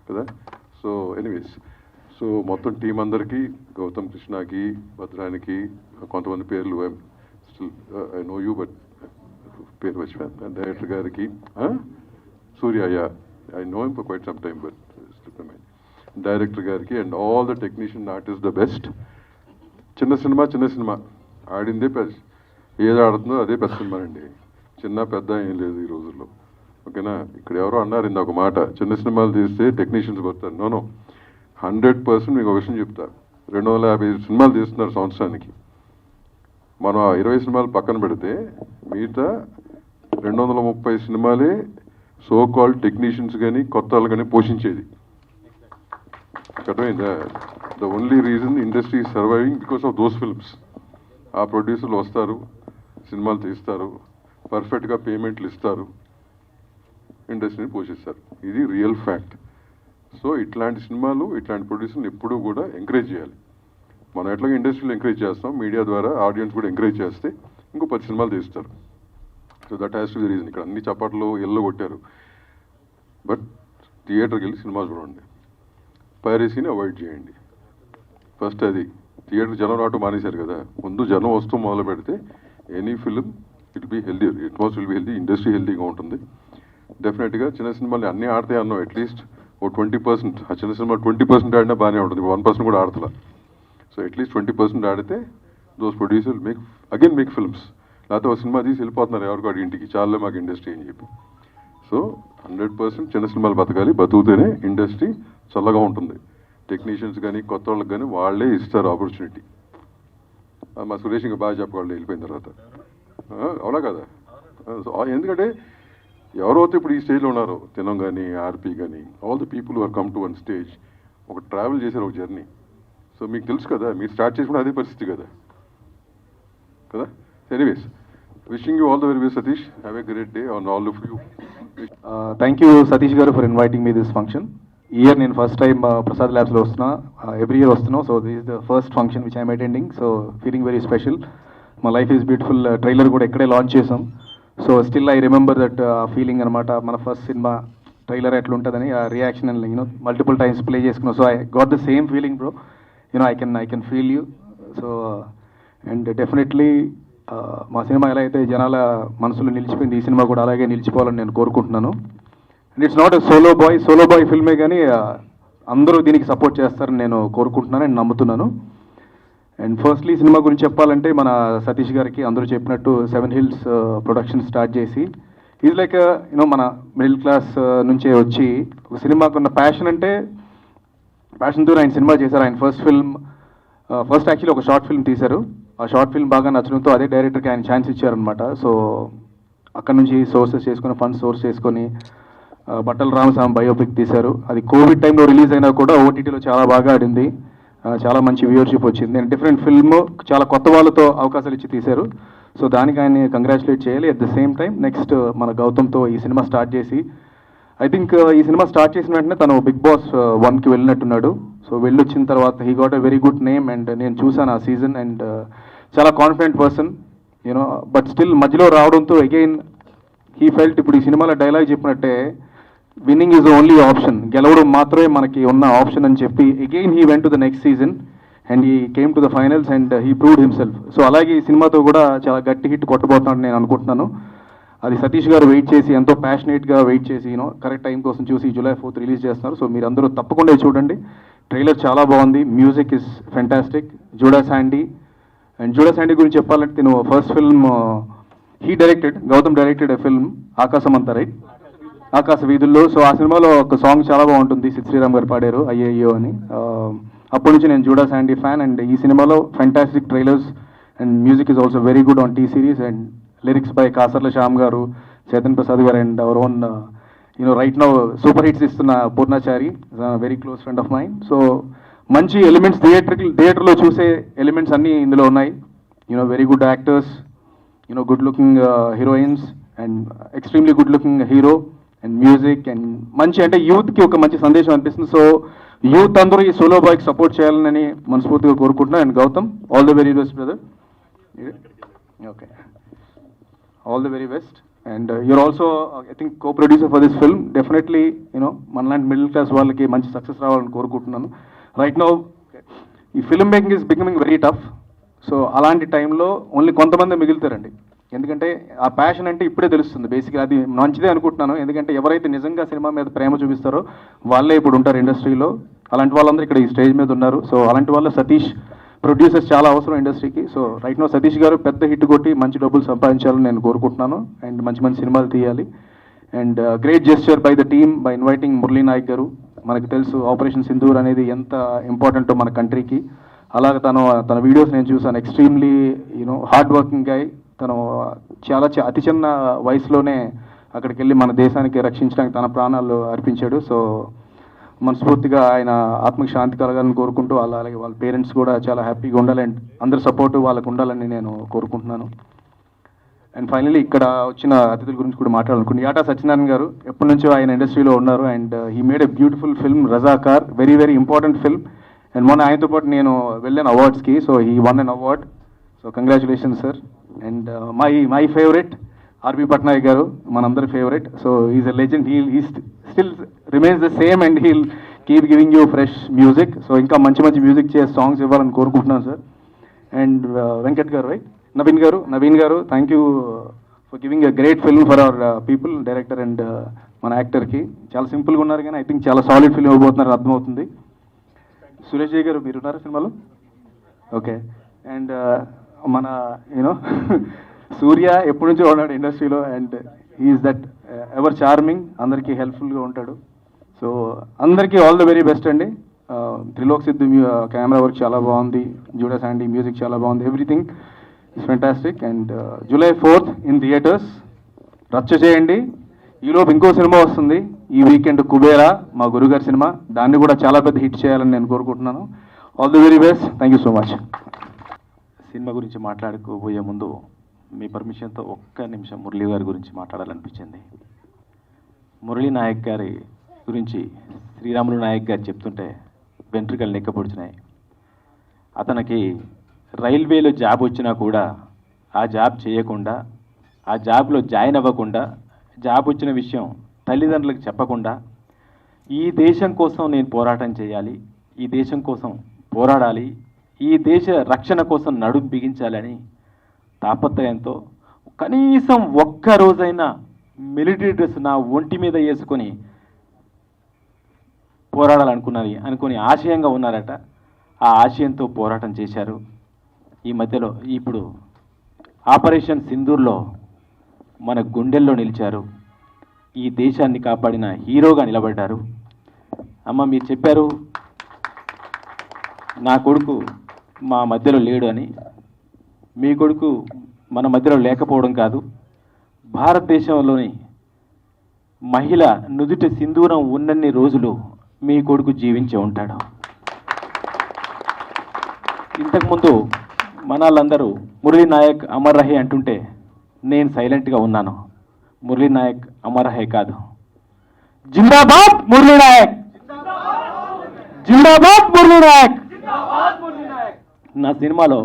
కదా. సో ఎనీవేస్, సో మొత్తం టీం అందరికీ, గౌతమ్ కృష్ణకి, భద్రానికి, కొంతమంది పేర్లు ఐ నో యూ బట్ పేరు మర్చిపోయాను, డైరెక్టర్ గారికి, Surya, I know him for quite some time but director గారికి and all the technician artist the best. చిన్న సినిమా ఆడిందే ఏది ఆడుతుందో అదే పెద్ద సినిమా అండి. చిన్న పెద్ద ఏం లేదు ఈ రోజుల్లో. ఓకేనా? ఇక్కడ ఎవరో అన్నారు ఇంత ఒక మాట, చిన్న సినిమాలు తీస్తే టెక్నీషియన్స్ వస్తారు. నో 100% మీకు ఒక విషయం చెప్తా. 250 సినిమాలు తీస్తున్నారు సంవత్సరానికి. మనం ఆ 20 సినిమాలు పక్కన పెడితే మిగతా 230 సినిమాలే సో కాల్డ్ టెక్నీషియన్స్ కానీ కొత్త వాళ్ళు కానీ పోషించేది. అర్థమైందా? The only reason industry surviving because of those films. ఆ ప్రొడ్యూసర్లు వస్తారు, సినిమాలు తీస్తారు, పర్ఫెక్ట్గా పేమెంట్లు ఇస్తారు, ఇండస్ట్రీని పోషిస్తారు. ఇది రియల్ ఫ్యాక్ట్. సో ఇట్లాంటి సినిమాలు, ఇట్లాంటి ప్రొడ్యూసర్లు ఎప్పుడూ కూడా ఎంకరేజ్ చేయాలి. మనం ఎట్లాగో ఇండస్ట్రీలో ఎంకరేజ్ చేస్తాం, మీడియా ద్వారా ఆడియన్స్ కూడా ఎంకరేజ్ చేస్తే ఇంకో 10 సినిమాలు తీస్తారు. So that has to be reason. ఇక్కడ అన్ని చప్పట్లు ఎల్లో కొట్టారు, బట్ థియేటర్కి వెళ్ళి సినిమా చూడండి, పైరసీని అవాయిడ్ చేయండి. ఫస్ట్ అది. థియేటర్ జనం రావటం మానేశారు కదా, ముందు జనం వస్తూ మొదలు పెడితే any film it be healthy, atmosphere will be healthy, industry హెల్దీగా ఉంటుంది. డెఫినెట్గా చిన్న సినిమాలు అన్నీ ఆడితే అన్నాం, అట్లీస్ట్ ఓ 20%. ఆ చిన్న సినిమా 20% ఆడినా బాగానే ఉంటుంది, 1% కూడా ఆడతలా. సో అట్లీస్ట్ 20% ఆడితే దోస్ ప్రొడ్యూసర్ మేక్ ఫిల్మ్స్. లేకపోతే ఒక సినిమా తీసి వెళ్ళిపోతున్నారు ఎవరికాడు ఇంటికి, చాలా మాకు ఇండస్ట్రీ అని చెప్పి. సో 100% చిన్న సినిమాలు బతకాలి, బతుకుతేనే ఇండస్ట్రీ చల్లగా ఉంటుంది. టెక్నీషియన్స్ కానీ కొత్త వాళ్ళకి కానీ వాళ్ళే ఇస్తారు ఆపర్చునిటీ. మా సురేష్ ఇంకా బాగా చెప్పగలడు వెళ్ళిపోయిన తర్వాత, అవునా కదా? సో ఎందుకంటే ఎవరైతే ఇప్పుడు ఈ స్టేజ్లో ఉన్నారో, తినం కానీ ఆర్పీ కానీ, all the people are come to one stage, ఒక ట్రావెల్ చేశారు, ఒక జర్నీ. సో మీకు తెలుసు కదా, మీరు స్టార్ట్ చేసుకుంటే అదే పరిస్థితి కదా. Anyways, wishing you all the very best Satish. Have a great day on all of you. Thank you Satish garu for inviting me this function. ఈ ఇయర్ నేను ఫస్ట్ టైం ప్రసాద్ ల్యాబ్స్లో వస్తున్నా, ఎవ్రీ ఇయర్ వస్తున్నాను. So this is the first function which I'm attending. So feeling very special. మా life is beautiful trailer కూడా ఇక్కడే launch చేసాం. So still I remember that feeling అనమాట. మన ఫస్ట్ సినిమా ట్రైలర్ ఎట్లుంటుందని ఆ reaction and you know multiple times play చేసుకున్నాం. So I got the same feeling bro. You know I can feel you. So and definitely మా cinema ఎలా అయితే జనాల మనసులో నిలిచిపోయింది, ఈ సినిమా కూడా అలాగే నిలిచిపోవాలని నేను కోరుకుంటున్నాను. And it's not a solo boy ఫిల్మే, కానీ అందరూ దీనికి సపోర్ట్ చేస్తారని నేను కోరుకుంటున్నాను అండ్ నమ్ముతున్నాను. అండ్ ఫస్ట్లీ సినిమా గురించి చెప్పాలంటే మన సతీష్ గారికి అందరూ చెప్పినట్టు 7 Hills ప్రొడక్షన్ స్టార్ట్ చేసి, ఇది లైక్ యూనో మన మిడిల్ క్లాస్ నుంచే వచ్చి ఒక సినిమాకు ఉన్న ప్యాషన్తో ఆయన సినిమా చేశారు. ఆయన ఫస్ట్ యాక్చువల్లీ ఒక షార్ట్ ఫిల్మ్ తీశారు. ఆ షార్ట్ ఫిల్మ్ బాగా నచ్చడంతో అదే డైరెక్టర్కి ఆయన ఛాన్స్ ఇచ్చారనమాట. సో అక్కడ నుంచి ఫండ్స్ సోర్స్ చేసుకొని బట్టల రామస్వామి బయోపిక్ తీశారు. అది కోవిడ్ టైంలో రిలీజ్ అయినా కూడా ఓటీటీలో చాలా బాగా ఆడింది, చాలా మంచి వ్యూవర్షిప్ వచ్చింది. అండ్ డిఫరెంట్ ఫిల్మ్, చాలా కొత్త వాళ్ళతో అవకాశాలు ఇచ్చి తీశారు. సో దానికి ఆయన్ని కంగ్రాచులేట్ చేయాలి. At the same time next మన గౌతమ్తో ఈ సినిమా స్టార్ట్ చేసి, ఐ థింక్ ఈ సినిమా స్టార్ట్ చేసిన వెంటనే తను బిగ్ బాస్ 1కి వెళ్ళినట్టున్నాడు. సో వెళ్ళొచ్చిన తర్వాత he got a very good name. And నేను చూసాను ఆ సీజన్, అండ్ చాలా confident person you know. But still మధ్యలో రావడంతో అగైన్ హీ ఫెల్ట్, ఇప్పుడు ఈ సినిమాలో డైలాగ్ చెప్పినట్టే, విన్నింగ్ ఈజ్ ఓన్లీ ఆప్షన్, గెలవడం మాత్రమే మనకి ఉన్న ఆప్షన్ అని చెప్పి again he went to the next season and he came to the finals and he proved himself. So అలాగే ఈ సినిమాతో కూడా చాలా గట్టి హిట్ కొట్టబోతున్నాడు నేను అనుకుంటున్నాను. అది సతీష్ గారు వెయిట్ చేసి, ఎంతో ప్యాషనేట్గా వెయిట్ చేసి యూనో కరెక్ట్ టైం కోసం చూసి July 4th రిలీజ్ చేస్తున్నారు. సో మీరు అందరూ తప్పకుండా చూడండి. ట్రైలర్ చాలా బాగుంది, music is fantastic. Jude Sandy గురించి చెప్పాలంటే, నేను first film Gautam directed a film ఆకాశం అంతా, రైట్, ఆకాశ వీధుల్లో. సో ఆ సినిమాలో ఒక సాంగ్ చాలా బాగుంటుంది, సిద్ శ్రీరామ్ గారు పాడారు, అయ్యో అని. అప్పటి నుంచి నేను జూడా శాండీ ఫ్యాన్. అండ్ ఈ సినిమాలో fantastic trailers and music is also very good on T series. And lyrics by Kasarla Shyam garu, Chetan Prasad garu, and our own you know right now super hits ఇస్తున్న Purnachari, very close friend of mine. So మంచి elements, థియేటర్లో చూసే elements అన్నీ ఇందులో ఉన్నాయి. You know very good actors, you know good looking heroines and extremely good looking hero and music and మంచి, అంటే యూత్కి ఒక మంచి సందేశం అనిపిస్తుంది. సో యూత్ అందరూ ఈ సోలో బాయ్కి సపోర్ట్ చేయాలని మనస్ఫూర్తిగా కోరుకుంటున్నాను. And Gautam, all the very best brother. Okay, all the very best. And you are also I think co-producer for this film. Definitely you know మనలాంటి మిడిల్ క్లాస్ వాళ్ళకి మంచి సక్సెస్ రావాలని కోరుకుంటున్నాను. రైట్ నౌ ఈ film making is becoming very tough. So అలాంటి టైంలో only కొంతమంది మిగులుతారండి. ఎందుకంటే ఆ ప్యాషన్ అంటే ఇప్పుడే తెలుస్తుంది. బేసిక్గా అది మంచిదే అనుకుంటున్నాను. ఎందుకంటే ఎవరైతే నిజంగా సినిమా మీద ప్రేమ చూపిస్తారో వాళ్ళే ఇప్పుడు ఉంటారు ఇండస్ట్రీలో. అలాంటి వాళ్ళందరూ ఇక్కడ ఈ స్టేజ్ మీద ఉన్నారు. సో అలాంటి వాళ్ళ సతీష్ ప్రొడ్యూసర్స్ చాలా అవసరం ఇండస్ట్రీకి. సో రైట్ నో సతీష్ గారు పెద్ద హిట్ కొట్టి మంచి డబ్బులు సంపాదించాలని నేను కోరుకుంటున్నాను. అండ్ మంచి మంచి సినిమాలు తీయాలి. And great gesture by the team by inviting Murali Nayak garu. మనకు తెలుసు ఆపరేషన్ సింధూర్ అనేది ఎంత ఇంపార్టెంటో మన కంట్రీకి. అలాగే తన వీడియోస్ నేను చూసాను. ఎక్స్ట్రీమ్లీ హార్డ్ వర్కింగ్ గై. తను చాలా అతి చిన్న వయసులోనే అక్కడికి వెళ్ళి మన దేశానికి రక్షించడానికి తన ప్రాణాలు అర్పించాడు. సో మనస్ఫూర్తిగా ఆయన ఆత్మకి శాంతి కలగాలని కోరుకుంటూ అలాగే వాళ్ళ పేరెంట్స్ కూడా చాలా హ్యాపీగా ఉండాలి అండ్ అందరి సపోర్టు వాళ్ళకు ఉండాలని నేను కోరుకుంటున్నాను. అండ్ ఫైనలీ ఇక్కడ వచ్చిన అతిథుల గురించి కూడా మాట్లాడాలనుకుంటున్నాను. యాటా సత్యనారాయణ గారు ఎప్పటి నుంచో ఆయన ఇండస్ట్రీలో ఉన్నారు and he made a beautiful film Razakar, very very important film. And మొన్న ఆయనతో పాటు నేను వెళ్ళాను అవార్డ్స్కి. So he won an award. So congratulations sir. And my favourite RB Patnaik garu, మనందరి favourite. So is a legend. He still remains the same and he'll keep giving you fresh music. So ఇంకా మంచి మంచి మ్యూజిక్ చేసే songs ఇవ్వాలని కోరుకుంటున్నాను sir. And Venkat గారు, right, Naveen గారు thank you for giving a great film for our people, director and మన యాక్టర్కి. చాలా సింపుల్గా ఉన్నారు కానీ ఐ థింక్ చాలా సాలిడ్ ఫిల్మ్ ఇవ్వబోతున్నారు, అర్థమవుతుంది. సురేష్ జై గారు మీరు ఉన్నారా సినిమాలో? ఓకే. అండ్ మన సూర్య ఎప్పటి నుంచో ఉన్నాడు ఇండస్ట్రీలో and he's that ever charming, అందరికీ హెల్ప్ఫుల్గా ఉంటాడు. సో అందరికీ ఆల్ ద వెరీ బెస్ట్ అండి. త్రిలోక్ సిద్ధు కెమెరా వర్క్ చాలా బాగుంది, జూడా శాండీ మ్యూజిక్ చాలా బాగుంది, everything it's fantastic. And July 4th in theatres. రచ్చ చేయండి. ఈలోపు ఇంకో సినిమా వస్తుంది ఈ వీకెండ్, కుబేరా, మా గురుగారి సినిమా. దాన్ని కూడా చాలా పెద్ద హిట్ చేయాలని నేను కోరుకుంటున్నాను. All the very best. Thank you so much. Cinema గురించి మాట్లాడుకోబోయే ముందు మీ పర్మిషన్తో ఒక్క నిమిషం మురళీ గారి గురించి మాట్లాడాలనిపించింది. మురళీ నాయక్ గారి గురించి శ్రీరాములు నాయక్ గారు చెప్తుంటే వెంట్రుకలు నెక్కపొడిచినాయి. అతనికి రైల్వేలో జాబ్ వచ్చినా కూడా ఆ జాబ్ చేయకుండా, ఆ జాబ్లో జాయిన్ అవ్వకుండా, జాబ్ వచ్చిన విషయం తల్లిదండ్రులకు చెప్పకుండా ఈ దేశం కోసం నేను పోరాటం చేయాలి, ఈ దేశం కోసం పోరాడాలి, ఈ దేశ రక్షణ కోసం నడుం బిగించాలని తాపత్రయంతో కనీసం ఒక్క రోజైనా మిలిటరీ డ్రెస్ నా ఒంటి మీద వేసుకొని పోరాడాలనుకుని ఆశయంగా ఉన్నారట. ఆ ఆశయంతో పోరాటం చేశారు. ఈ మధ్యలో ఇప్పుడు ఆపరేషన్ సింధూర్లో మన గుండెల్లో నిలిచారు. ఈ దేశాన్ని కాపాడిన హీరోగా నిలబడ్డారు. అమ్మ మీరు చెప్పారు నా కొడుకు మా మధ్యలో లేడు అని. మీ కొడుకు మన మధ్యలో లేకపోవడం కాదు, భారతదేశంలోని మహిళ నుదుట సింధూరం ఉన్నన్ని రోజులు మీ కొడుకు జీవించి ఉంటాడు. ఇంతకుముందు మనలందరూ మురళీ నాయక్ అమర్ రహే అంటుంటే నేను సైలెంట్గా ఉన్నాను. మురళీ నాయక్ అమర్ రహే కాదు, జిందాబాద్ మురళీ నాయక్, జిందాబాద్ మురళీ నాయక్. నా సినిమాలో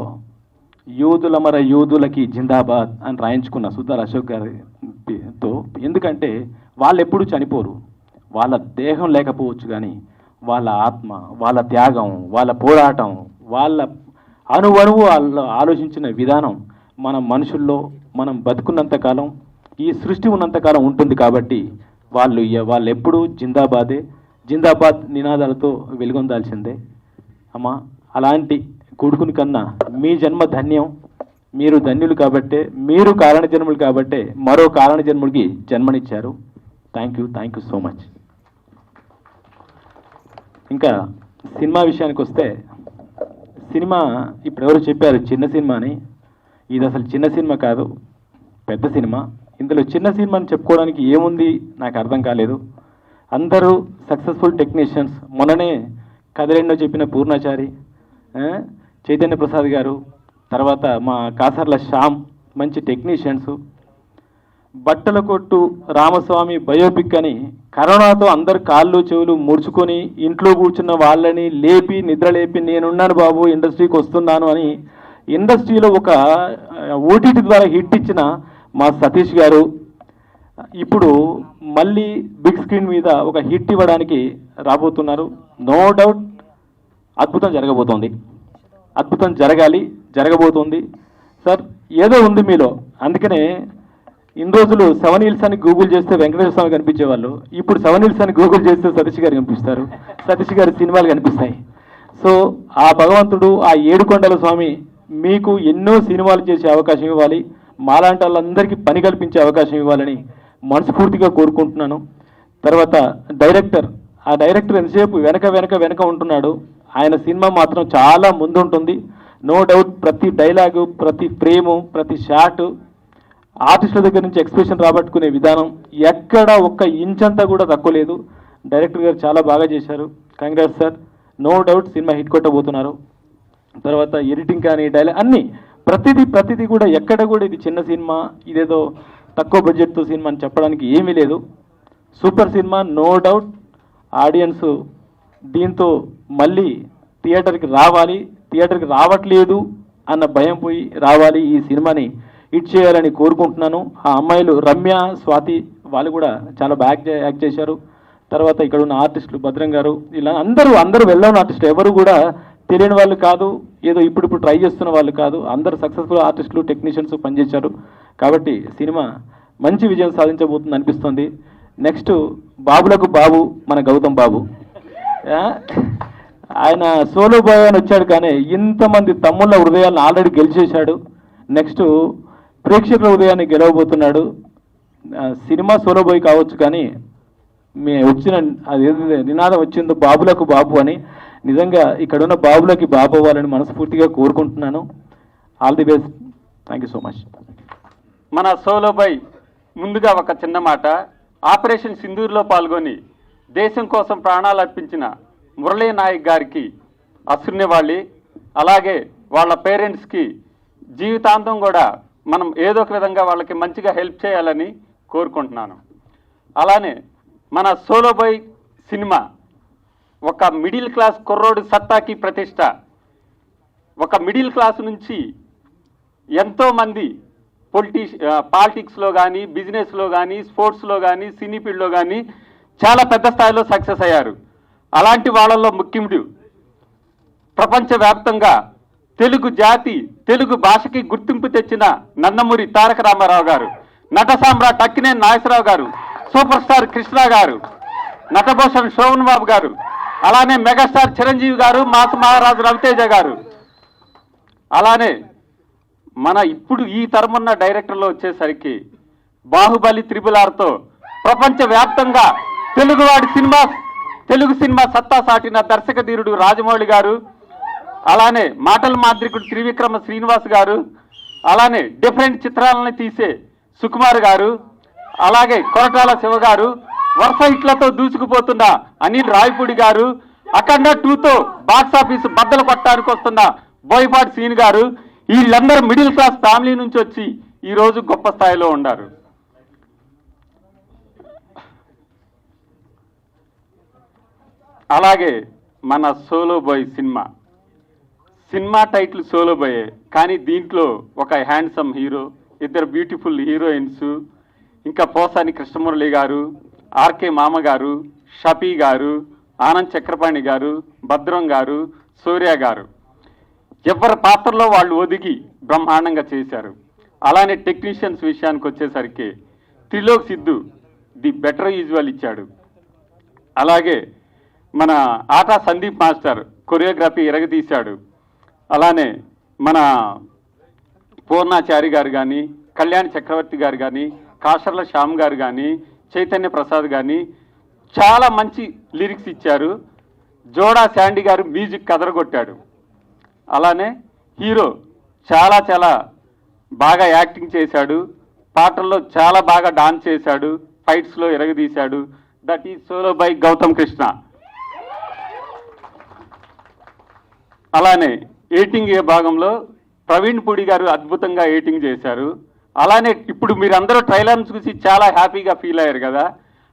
యోధులమర యోధులకి జిందాబాద్ అని రాయించుకున్న సుధార్ అశోక్ గారితో. ఎందుకంటే వాళ్ళు ఎప్పుడు చనిపోరు, వాళ్ళ దేహం లేకపోవచ్చు కానీ వాళ్ళ ఆత్మ, వాళ్ళ త్యాగం, వాళ్ళ పోరాటం, వాళ్ళ అణువణువు వాళ్ళు ఆలోచించిన విధానం మన మనుషుల్లో మనం బతుకున్నంతకాలం, ఈ సృష్టి ఉన్నంతకాలం ఉంటుంది. కాబట్టి వాళ్ళు ఎప్పుడూ జిందాబాదే, జిందాబాద్ నినాదాలతో వెలుగొందాల్సిందే. అమ్మా అలాంటి కొడుకుని కన్నా మీ జన్మ ధన్యం. మీరు ధన్యులు కాబట్టే, మీరు కారణ జన్ములు కాబట్టే మరో కారణ జన్ముడికి జన్మనిచ్చారు. Thank you so much. ఇంకా సినిమా విషయానికి వస్తే, సినిమా ఇప్పుడు ఎవరు చెప్పారు చిన్న సినిమా అని. ఇది అసలు చిన్న సినిమా కాదు, పెద్ద సినిమా. ఇందులో చిన్న సినిమా అని చెప్పుకోవడానికి ఏముంది నాకు అర్థం కాలేదు. అందరూ సక్సెస్ఫుల్ టెక్నీషియన్స్. మొన్ననే కథలెన్నో చెప్పిన పూర్ణాచారి, చైతన్య ప్రసాద్ గారు, తర్వాత మా కాసర్ల శ్యామ్ మంచి టెక్నీషియన్స్. బట్టల కొట్టు రామస్వామి బయోపిక్ అని కరోనాతో అందరు కాళ్ళు చెవులు ముడుచుకొని ఇంట్లో కూర్చున్న వాళ్ళని లేపి నిద్రలేపి నేనున్నాను బాబు ఇండస్ట్రీకి వస్తున్నాను అని ఇండస్ట్రీలో ఒక ఓటీటీ ద్వారా హిట్ ఇచ్చిన మా సతీష్ గారు ఇప్పుడు మళ్ళీ బిగ్ స్క్రీన్ మీద ఒక హిట్ ఇవ్వడానికి రాబోతున్నారు. నో డౌట్ అద్భుతం జరగబోతోంది, అద్భుతం జరగబోతోంది సార్. ఏదో ఉంది మీలో, అందుకనే ఇన్ని రోజులు 7 Hills అని గూగుల్ చేస్తే వెంకటేశ్వర స్వామి కనిపించేవాళ్ళు. ఇప్పుడు 7 Hills అని గూగుల్ చేస్తే సతీష్ గారు కనిపిస్తారు, సతీష్ గారి సినిమాలు కనిపిస్తాయి. సో ఆ భగవంతుడు, ఆ ఏడుకొండల స్వామి మీకు ఎన్నో సినిమాలు చేసే అవకాశం ఇవ్వాలి, మాలాంటి వాళ్ళందరికీ పని కల్పించే అవకాశం ఇవ్వాలని మనస్ఫూర్తిగా కోరుకుంటున్నాను. తర్వాత డైరెక్టర్, ఆ డైరెక్టర్ ఎంతసేపు వెనక ఉంటున్నాడు. ఆయన సినిమా మాత్రం చాలా ముందుంటుంది. నో డౌట్ ప్రతి డైలాగు, ప్రతి ఫ్రేము, ప్రతి షాటు ఆర్టిస్టుల దగ్గర నుంచి ఎక్స్ప్రెషన్ రాబట్టుకునే విధానం ఎక్కడ ఒక్క ఇంచ్ అంతా కూడా తక్కువ లేదు. డైరెక్టర్ గారు చాలా బాగా చేశారు. Congrats sir. No doubt cinema hit కొట్టబోతున్నారు. తర్వాత ఎడిటింగ్ కానీ డైలాగ్ అన్నీ ప్రతిదీ కూడా ఎక్కడ కూడా ఇది చిన్న సినిమా, ఇదేదో తక్కువ బడ్జెట్తో సినిమా అని చెప్పడానికి ఏమీ లేదు. Super cinema, no doubt. Audience దీంతో మళ్ళీ థియేటర్కి రావట్లేదు అన్న భయం పోయి రావాలి, ఈ సినిమాని హిట్ చేయాలని కోరుకుంటున్నాను. ఆ అమ్మాయిలు రమ్య, స్వాతి వాళ్ళు కూడా చాలా బాగా యాక్ట్ చేశారు. తర్వాత ఇక్కడ ఉన్న ఆర్టిస్టులు భద్రం గారు, ఇలా అందరూ వెళ్ళని ఆర్టిస్టులు, ఎవరు కూడా తెలియని వాళ్ళు కాదు, ఏదో ఇప్పుడు ట్రై చేస్తున్న వాళ్ళు కాదు. అందరు సక్సెస్ఫుల్ ఆర్టిస్టులు, టెక్నీషియన్స్ పనిచేశారు. కాబట్టి సినిమా మంచి విజయం సాధించబోతుంది అనిపిస్తుంది. నెక్స్ట్ బాబులకు బాబు మన గౌతమ్ బాబు, ఆయన సోలో బాయ్ అని వచ్చాడు కానీ ఇంతమంది తమ్ముళ్ళ హృదయాలను ఆల్రెడీ గెలిచేశాడు. నెక్స్ట్ ప్రేక్షకుల హృదయాన్ని గెలవబోతున్నాడు. సినిమా సోలో బాయ్ కావచ్చు కానీ వచ్చిన అది నినాదం వచ్చిందో బాబులకు బాబు అని, నిజంగా ఇక్కడున్న బాబులకి బాబు అవ్వాలని మనస్ఫూర్తిగా కోరుకుంటున్నాను. All the best. Thank you so much. మన సోలోపై ముందుగా ఒక చిన్న మాట. ఆపరేషన్ సింధూర్లో పాల్గొని దేశం కోసం ప్రాణాలు అర్పించిన మురళీ నాయక్ గారికి అసున్యవాళి, అలాగే వాళ్ళ పేరెంట్స్కి జీవితాంతం కూడా మనం ఏదో ఒక విధంగా వాళ్ళకి మంచిగా హెల్ప్ చేయాలని కోరుకుంటున్నాను. అలానే మన సోలోబాయ్ సినిమా ఒక మిడిల్ క్లాస్ కుర్రోడు సత్తాకి ప్రతిష్ట. ఒక మిడిల్ క్లాస్ నుంచి ఎంతోమంది పాలిటిక్స్లో కానీ, బిజినెస్లో కానీ, స్పోర్ట్స్లో కానీ, సినీ ఫీల్డ్లో కానీ చాలా పెద్ద స్థాయిలో సక్సెస్ అయ్యారు. అలాంటి వాళ్ళల్లో ముఖ్యుడు ప్రపంచవ్యాప్తంగా తెలుగు జాతి, తెలుగు భాషకి గుర్తింపు తెచ్చిన నందమూరి తారక రామారావు గారు, నట సామ్రాట్ అక్కినేని నాగేశ్వరరావు గారు, సూపర్ స్టార్ కృష్ణ గారు, నటభూషణ్ శోభన్ బాబు గారు, అలానే మెగాస్టార్ చిరంజీవి గారు, మాస్ మహారాజు రవితేజ గారు, అలానే మన ఇప్పుడు ఈ తరమున్న డైరెక్టర్లో వచ్చేసరికి బాహుబలి త్రిబుల్-ఆర్తో ప్రపంచవ్యాప్తంగా తెలుగు సినిమా సత్తా సాటిన దర్శక ధీరుడు రాజమౌళి గారు, అలానే మాటల మాంత్రికుడు త్రివిక్రమ శ్రీనివాస్ గారు, అలానే డిఫరెంట్ చిత్రాలను తీసే సుకుమార్ గారు, అలాగే కొరటాల శివ గారు, వరుస హిట్లతో దూసుకుపోతున్న అనిల్ రావిపూడి గారు, అఖండ 2తో బాక్సాఫీస్ బద్దలు కొట్టడానికి వస్తున్న బోయపాటి సీన్ గారు, వీళ్ళందరూ మిడిల్ క్లాస్ ఫ్యామిలీ నుంచి వచ్చి ఈరోజు గొప్ప స్థాయిలో ఉన్నారు. అలాగే మన solo boy cinema title solo బాయే, కానీ దీంట్లో ఒక హ్యాండ్సమ్ హీరో, ఇద్దరు బ్యూటిఫుల్ హీరోయిన్స్, ఇంకా పోసాని కృష్ణమురళి గారు, ఆర్కే మామ గారు, షఫీ గారు, ఆనంద్ చక్రపాణి గారు, భద్రం గారు, సూర్య గారు, ఎవరి పాత్రలో వాళ్ళు ఒదిగి బ్రహ్మాండంగా చేశారు. అలానే టెక్నీషియన్స్ విషయానికి వచ్చేసరికి Trilok Siddhu the better usual ఇచ్చాడు. అలాగే మన ఆటా సందీప్ మాస్టర్ కొరియోగ్రఫీ ఎరగదీశాడు. అలానే మన పూర్ణాచారి గారు కానీ, కళ్యాణ్ చక్రవర్తి గారు కానీ, కాషర్ల శ్యామ్ గారు కానీ, చైతన్య ప్రసాద్ కానీ చాలా మంచి లిరిక్స్ ఇచ్చారు. జోడా శాండీ గారు మ్యూజిక్ కదరగొట్టాడు. అలానే హీరో చాలా బాగా యాక్టింగ్ చేశాడు, పాటల్లో చాలా బాగా డాన్స్ చేశాడు, ఫైట్స్లో ఎరగదీశాడు. That is solo by Gautam Krishna. అలానే ఎడిటింగ్ భాగంలో ప్రవీణ్ పూడి గారు అద్భుతంగా ఎడిటింగ్ చేశారు. అలానే ఇప్పుడు మీరందరూ ట్రైలర్ని చూసి చాలా హ్యాపీగా ఫీల్ అయ్యారు కదా,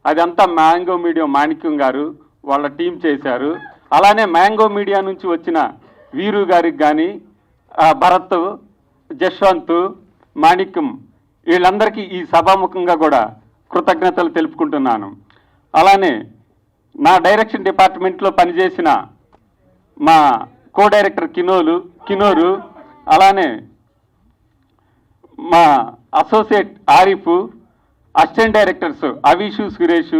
అదంతా మ్యాంగో మీడియా మాణిక్యం గారు వాళ్ళ టీం చేశారు. అలానే మ్యాంగో మీడియా నుంచి వచ్చిన వీరు గారికి కానీ, భరత్, జశ్వంత్, మాణిక్యం వీళ్ళందరికీ ఈ సభాముఖంగా కూడా కృతజ్ఞతలు తెలుపుకుంటున్నాను. అలానే నా డైరెక్షన్ డిపార్ట్మెంట్లో పనిచేసిన మా కో డైరెక్టర్ కినోరు, అలానే మా associate Arif, assistant directors Avishu, Suresh,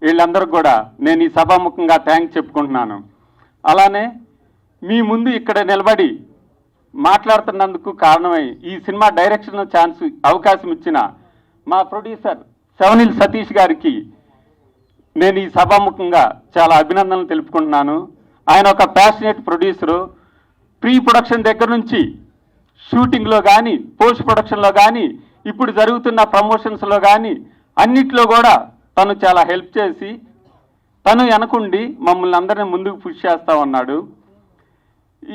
వీళ్ళందరూ కూడా నేను ఈ సభాముఖంగా థ్యాంక్స్ చెప్పుకుంటున్నాను. అలానే మీ ముందు ఇక్కడ నిలబడి మాట్లాడుతున్నందుకు కారణమై ఈ సినిమా డైరెక్షన్ అవకాశం ఇచ్చిన మా ప్రొడ్యూసర్ సెవెనిల్ సతీష్ గారికి నేను ఈ సభాముఖంగా చాలా అభినందనలు తెలుపుకుంటున్నాను. ఆయన ఒక ప్యాషనేట్ ప్రొడ్యూసరు. ప్రీ ప్రొడక్షన్ దగ్గర నుంచి షూటింగ్లో కానీ, పోస్ట్ ప్రొడక్షన్లో కానీ, ఇప్పుడు జరుగుతున్న ప్రమోషన్స్లో కానీ అన్నిట్లో కూడా తను చాలా హెల్ప్ చేసి తను వెనకుండి మమ్మల్ని అందరినీ ముందుకు పుష్ చేస్తూ ఉన్నాడు.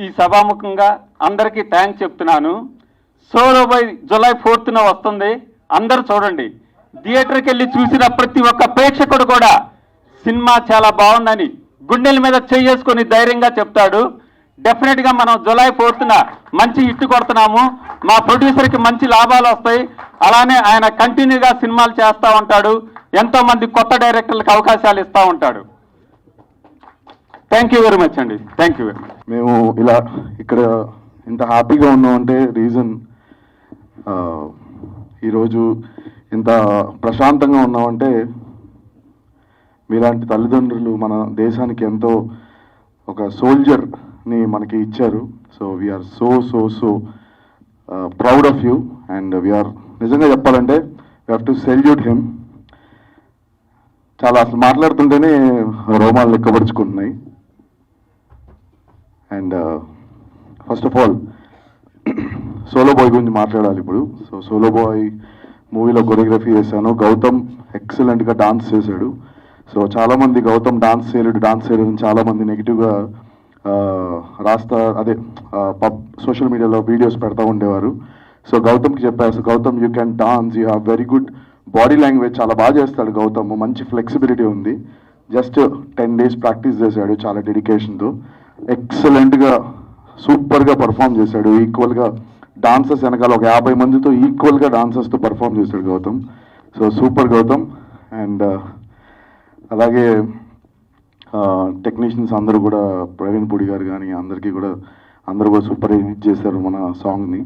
ఈ సభాముఖంగా అందరికీ థ్యాంక్స్ చెప్తున్నాను. సోలో బై జూలై 4th వస్తుంది, అందరూ చూడండి. థియేటర్కి వెళ్ళి చూసిన ప్రతి ఒక్క ప్రేక్షకుడు కూడా సినిమా చాలా బాగుందని గుండెల మీద చేసుకొని ధైర్యంగా చెప్తాడు. డెఫినెట్గా మనం జూలై 4th మంచి హిట్ కొడుతున్నాము. మా ప్రొడ్యూసర్కి మంచి లాభాలు వస్తాయి. అలానే ఆయన కంటిన్యూగా సినిమాలు చేస్తూ ఉంటాడు. ఎంతో మంది కొత్త డైరెక్టర్లకు అవకాశాలు ఇస్తూ ఉంటాడు. థ్యాంక్ యూ వెరీ మచ్ అండి. Thank you very much. మేము ఇలా ఇక్కడ ఇంత హ్యాపీగా ఉన్నామంటే రీజన్ ఈరోజు ఇంత ప్రశాంతంగా ఉన్నామంటే మీలాంటి తల్లిదండ్రులు మన దేశానికి ఎంతో ఒక సోల్జర్ని మనకి ఇచ్చారు. So we are so proud of you and we are నిజంగా చెప్పాలంటే we have to salute him. చాలా అసలు మాట్లాడుతుంటేనే రోమాలు లెక్కపరుచుకుంటున్నాయి. And first of all solo boy గురించి మాట్లాడాలి ఇప్పుడు. సో సోలో బాయ్ మూవీలో కొరియోగ్రఫీ చేశాను. గౌతమ్ ఎక్సలెంట్గా డాన్స్ చేశాడు. సో చాలామంది గౌతమ్ డాన్స్ చేయలేడు చాలామంది నెగిటివ్గా సోషల్ మీడియాలో వీడియోస్ పెడతా ఉండేవారు. సో గౌతమ్కి చెప్పారు, Gautam you can dance, you have very good body language, చాలా బాగా చేస్తాడు గౌతమ్, మంచి ఫ్లెక్సిబిలిటీ ఉంది. జస్ట్ 10 days ప్రాక్టీస్ చేశాడు చాలా డెడికేషన్తో. ఎక్సలెంట్గా సూపర్గా పర్ఫామ్ చేశాడు. ఈక్వల్గా డాన్సర్స్ వెనకాల ఒక 50 మందితో ఈక్వల్గా డాన్సర్స్తో పర్ఫామ్ చేశాడు Gautam. So super Gautam. And అలాగే టెక్నీషియన్స్ అందరూ కూడా ప్రవీణ్ పూడి గారు కానీ అందరూ కూడా సూపర్ హిట్ చేశారు మన సాంగ్ని.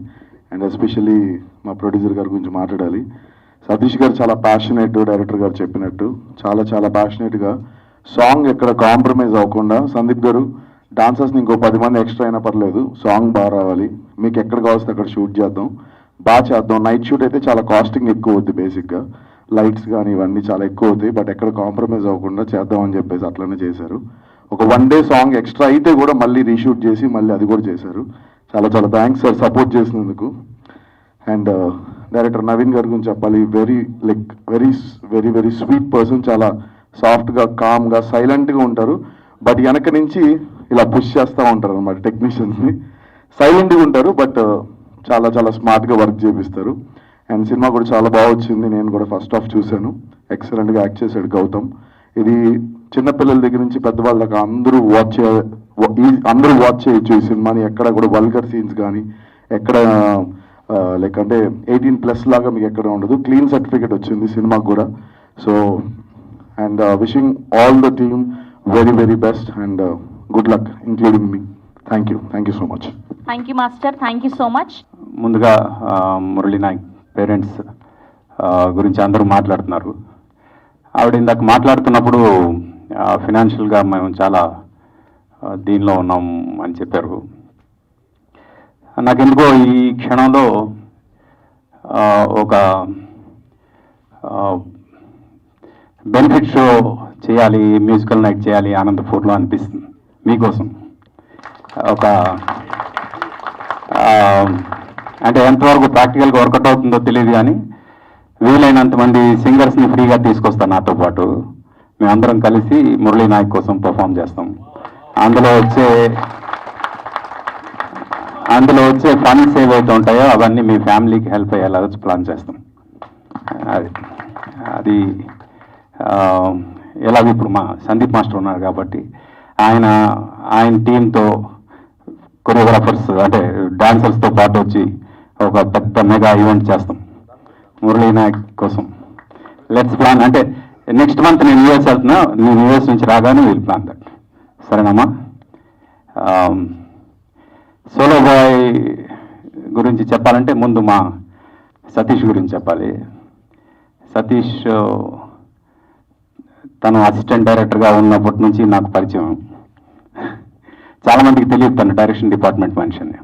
అండ్ ఎస్పెషల్లీ మా ప్రొడ్యూసర్ గారి గురించి మాట్లాడాలి. సతీష్ గారు చాలా ప్యాషనేట్, డైరెక్టర్ గారు చెప్పినట్టు చాలా ప్యాషనేట్గా సాంగ్ ఎక్కడ కాంప్రమైజ్ అవ్వకుండా, సందీప్ గారు డాన్సర్స్ని ఇంకో 10 మంది ఎక్స్ట్రా అయినా పర్లేదు, సాంగ్ బాగా రావాలి, మీకు ఎక్కడ కావాల్సింది అక్కడ షూట్ చేద్దాం, బాగా చేద్దాం. నైట్ షూట్ అయితే చాలా కాస్టింగ్ ఎక్కువ అవుద్ది, బేసిక్గా లైట్స్ కానీ ఇవన్నీ చాలా ఎక్కువ అవుతాయి, బట్ ఎక్కడ కాంప్రమైజ్ అవ్వకుండా చేద్దాం అని చెప్పేసి అట్లనే చేశారు. ఒక 1 day సాంగ్ ఎక్స్ట్రా అయితే కూడా మళ్ళీ రీషూట్ చేసి మళ్ళీ అది కూడా చేశారు. చాలా థ్యాంక్స్ సార్ సపోర్ట్ చేసినందుకు. అండ్ డైరెక్టర్ నవీన్ గారి గురించి చెప్పాలి. వెరీ స్వీట్ పర్సన్, చాలా సాఫ్ట్గా, కామ్గా, సైలెంట్గా ఉంటారు. బట్ వెనక నుంచి ఇలా పుష్ చేస్తూ ఉంటారు అనమాట టెక్నీషియన్స్ని. సైలెంట్గా ఉంటారు బట్ చాలా స్మార్ట్గా వర్క్ చేపిస్తారు. అండ్ సినిమా కూడా చాలా బాగా వచ్చింది. నేను కూడా ఫస్ట్ హాఫ్ చూశాను. ఎక్సలెంట్గా యాక్ట్ చేశాడు గౌతమ్. ఇది చిన్నపిల్లల దగ్గర నుంచి పెద్దవాళ్ళ దాకా అందరూ వాచ్ చేయొచ్చు ఈ సినిమాని. ఎక్కడ కూడా వల్గర్ సీన్స్ కానీ ఎక్కడ లైక్ అంటే 18+ లాగా మీకు ఎక్కడ ఉండదు. క్లీన్ సర్టిఫికేట్ వచ్చింది సినిమాకి కూడా. So and wishing all the team very best and good luck including me. Thank you so much. Thank you master, thank you so much. ముందుగా మురళీ నాయక్ పేరెంట్స్ గురించి అందరూ మాట్లాడుతున్నారు. ఆవిడ ఇందాక మాట్లాడుతున్నప్పుడు ఫినాన్షియల్గా మేము చాలా దీనిలో ఉన్నాం అని చెప్పారు. నాకెందుకో ఈ క్షణంలో ఒక బెనిఫిట్ షో చేయాలి, మ్యూజికల్ నైట్ చేయాలి అనంతపూర్లో అనిపిస్తుంది మీకోసం. ఒక అంటే ఎంతవరకు ప్రాక్టికల్గా వర్కౌట్ అవుతుందో తెలియదు కానీ వీలైనంత మంది సింగర్స్ని ఫ్రీగా తీసుకొస్తాను నాతో పాటు. మేమందరం కలిసి మురళీ నాయక్ కోసం పర్ఫామ్ చేస్తాం. అందులో వచ్చే ఫండ్స్ ఏవైతే ఉంటాయో అవన్నీ మీ ఫ్యామిలీకి హెల్ప్ అయ్యేలా ప్లాన్ చేస్తాం. అది ఎలాగో ఇప్పుడు మా సందీప్ మాస్టర్ ఉన్నారు కాబట్టి ఆయన టీంతో కొరియోగ్రాఫర్స్ అంటే డాన్సర్స్తో పాటు వచ్చి ఒక పెద్ద మెగా ఈవెంట్ చేస్తాం మురళీ నాయక్ కోసం. Let's plan. అంటే నెక్స్ట్ మంత్ నేను యూఎస్ వెళ్తున్నా, నేను యూఎస్ నుంచి రాగానే వీళ్ళు ప్లాన్ దట్. సరేనమ్మా? సోలో బాయ్ గురించి చెప్పాలంటే ముందు మా సతీష్ గురించి చెప్పాలి. సతీష్ తను అసిస్టెంట్ డైరెక్టర్గా ఉన్నప్పటి నుంచి నాకు పరిచయం. చాలామందికి తెలియదు తను డైరెక్షన్ డిపార్ట్మెంట్ మనిషిని.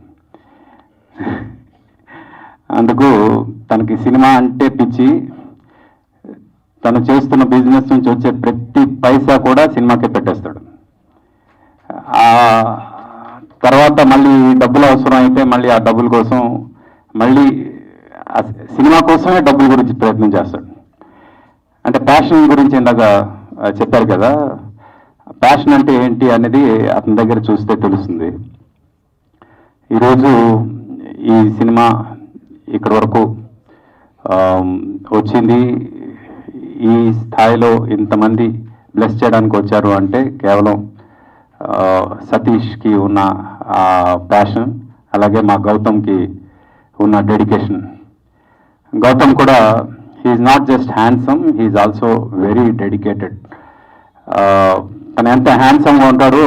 అందుకు తనకి సినిమా అంటే పిచ్చి. తను చేస్తున్న బిజినెస్ నుంచి వచ్చే ప్రతి పైసా కూడా సినిమాకే పెట్టేస్తాడు. తర్వాత మళ్ళీ డబ్బులు అవసరం అయితే మళ్ళీ ఆ డబ్బుల కోసం మళ్ళీ సినిమా కోసమే డబ్బుల గురించి ప్రయత్నం చేస్తాడు. అంటే ప్యాషన్ గురించి ఇందాక చెప్పారు కదా, ప్యాషన్ అంటే ఏంటి అనేది అతని దగ్గర చూస్తే తెలుస్తుంది. ఈరోజు ఈ సినిమా ఇక్కడి వరకు వచ్చింది, ఈ స్థాయిలో ఇంతమంది బ్లెస్ చేయడానికి వచ్చారు అంటే కేవలం సతీష్కి ఉన్న ప్యాషన్, అలాగే మా గౌతమ్కి ఉన్న డెడికేషన్. గౌతమ్ కూడా he's not just handsome, he's also very dedicated. తను ఎంత హ్యాండ్సమ్గా ఉంటాడో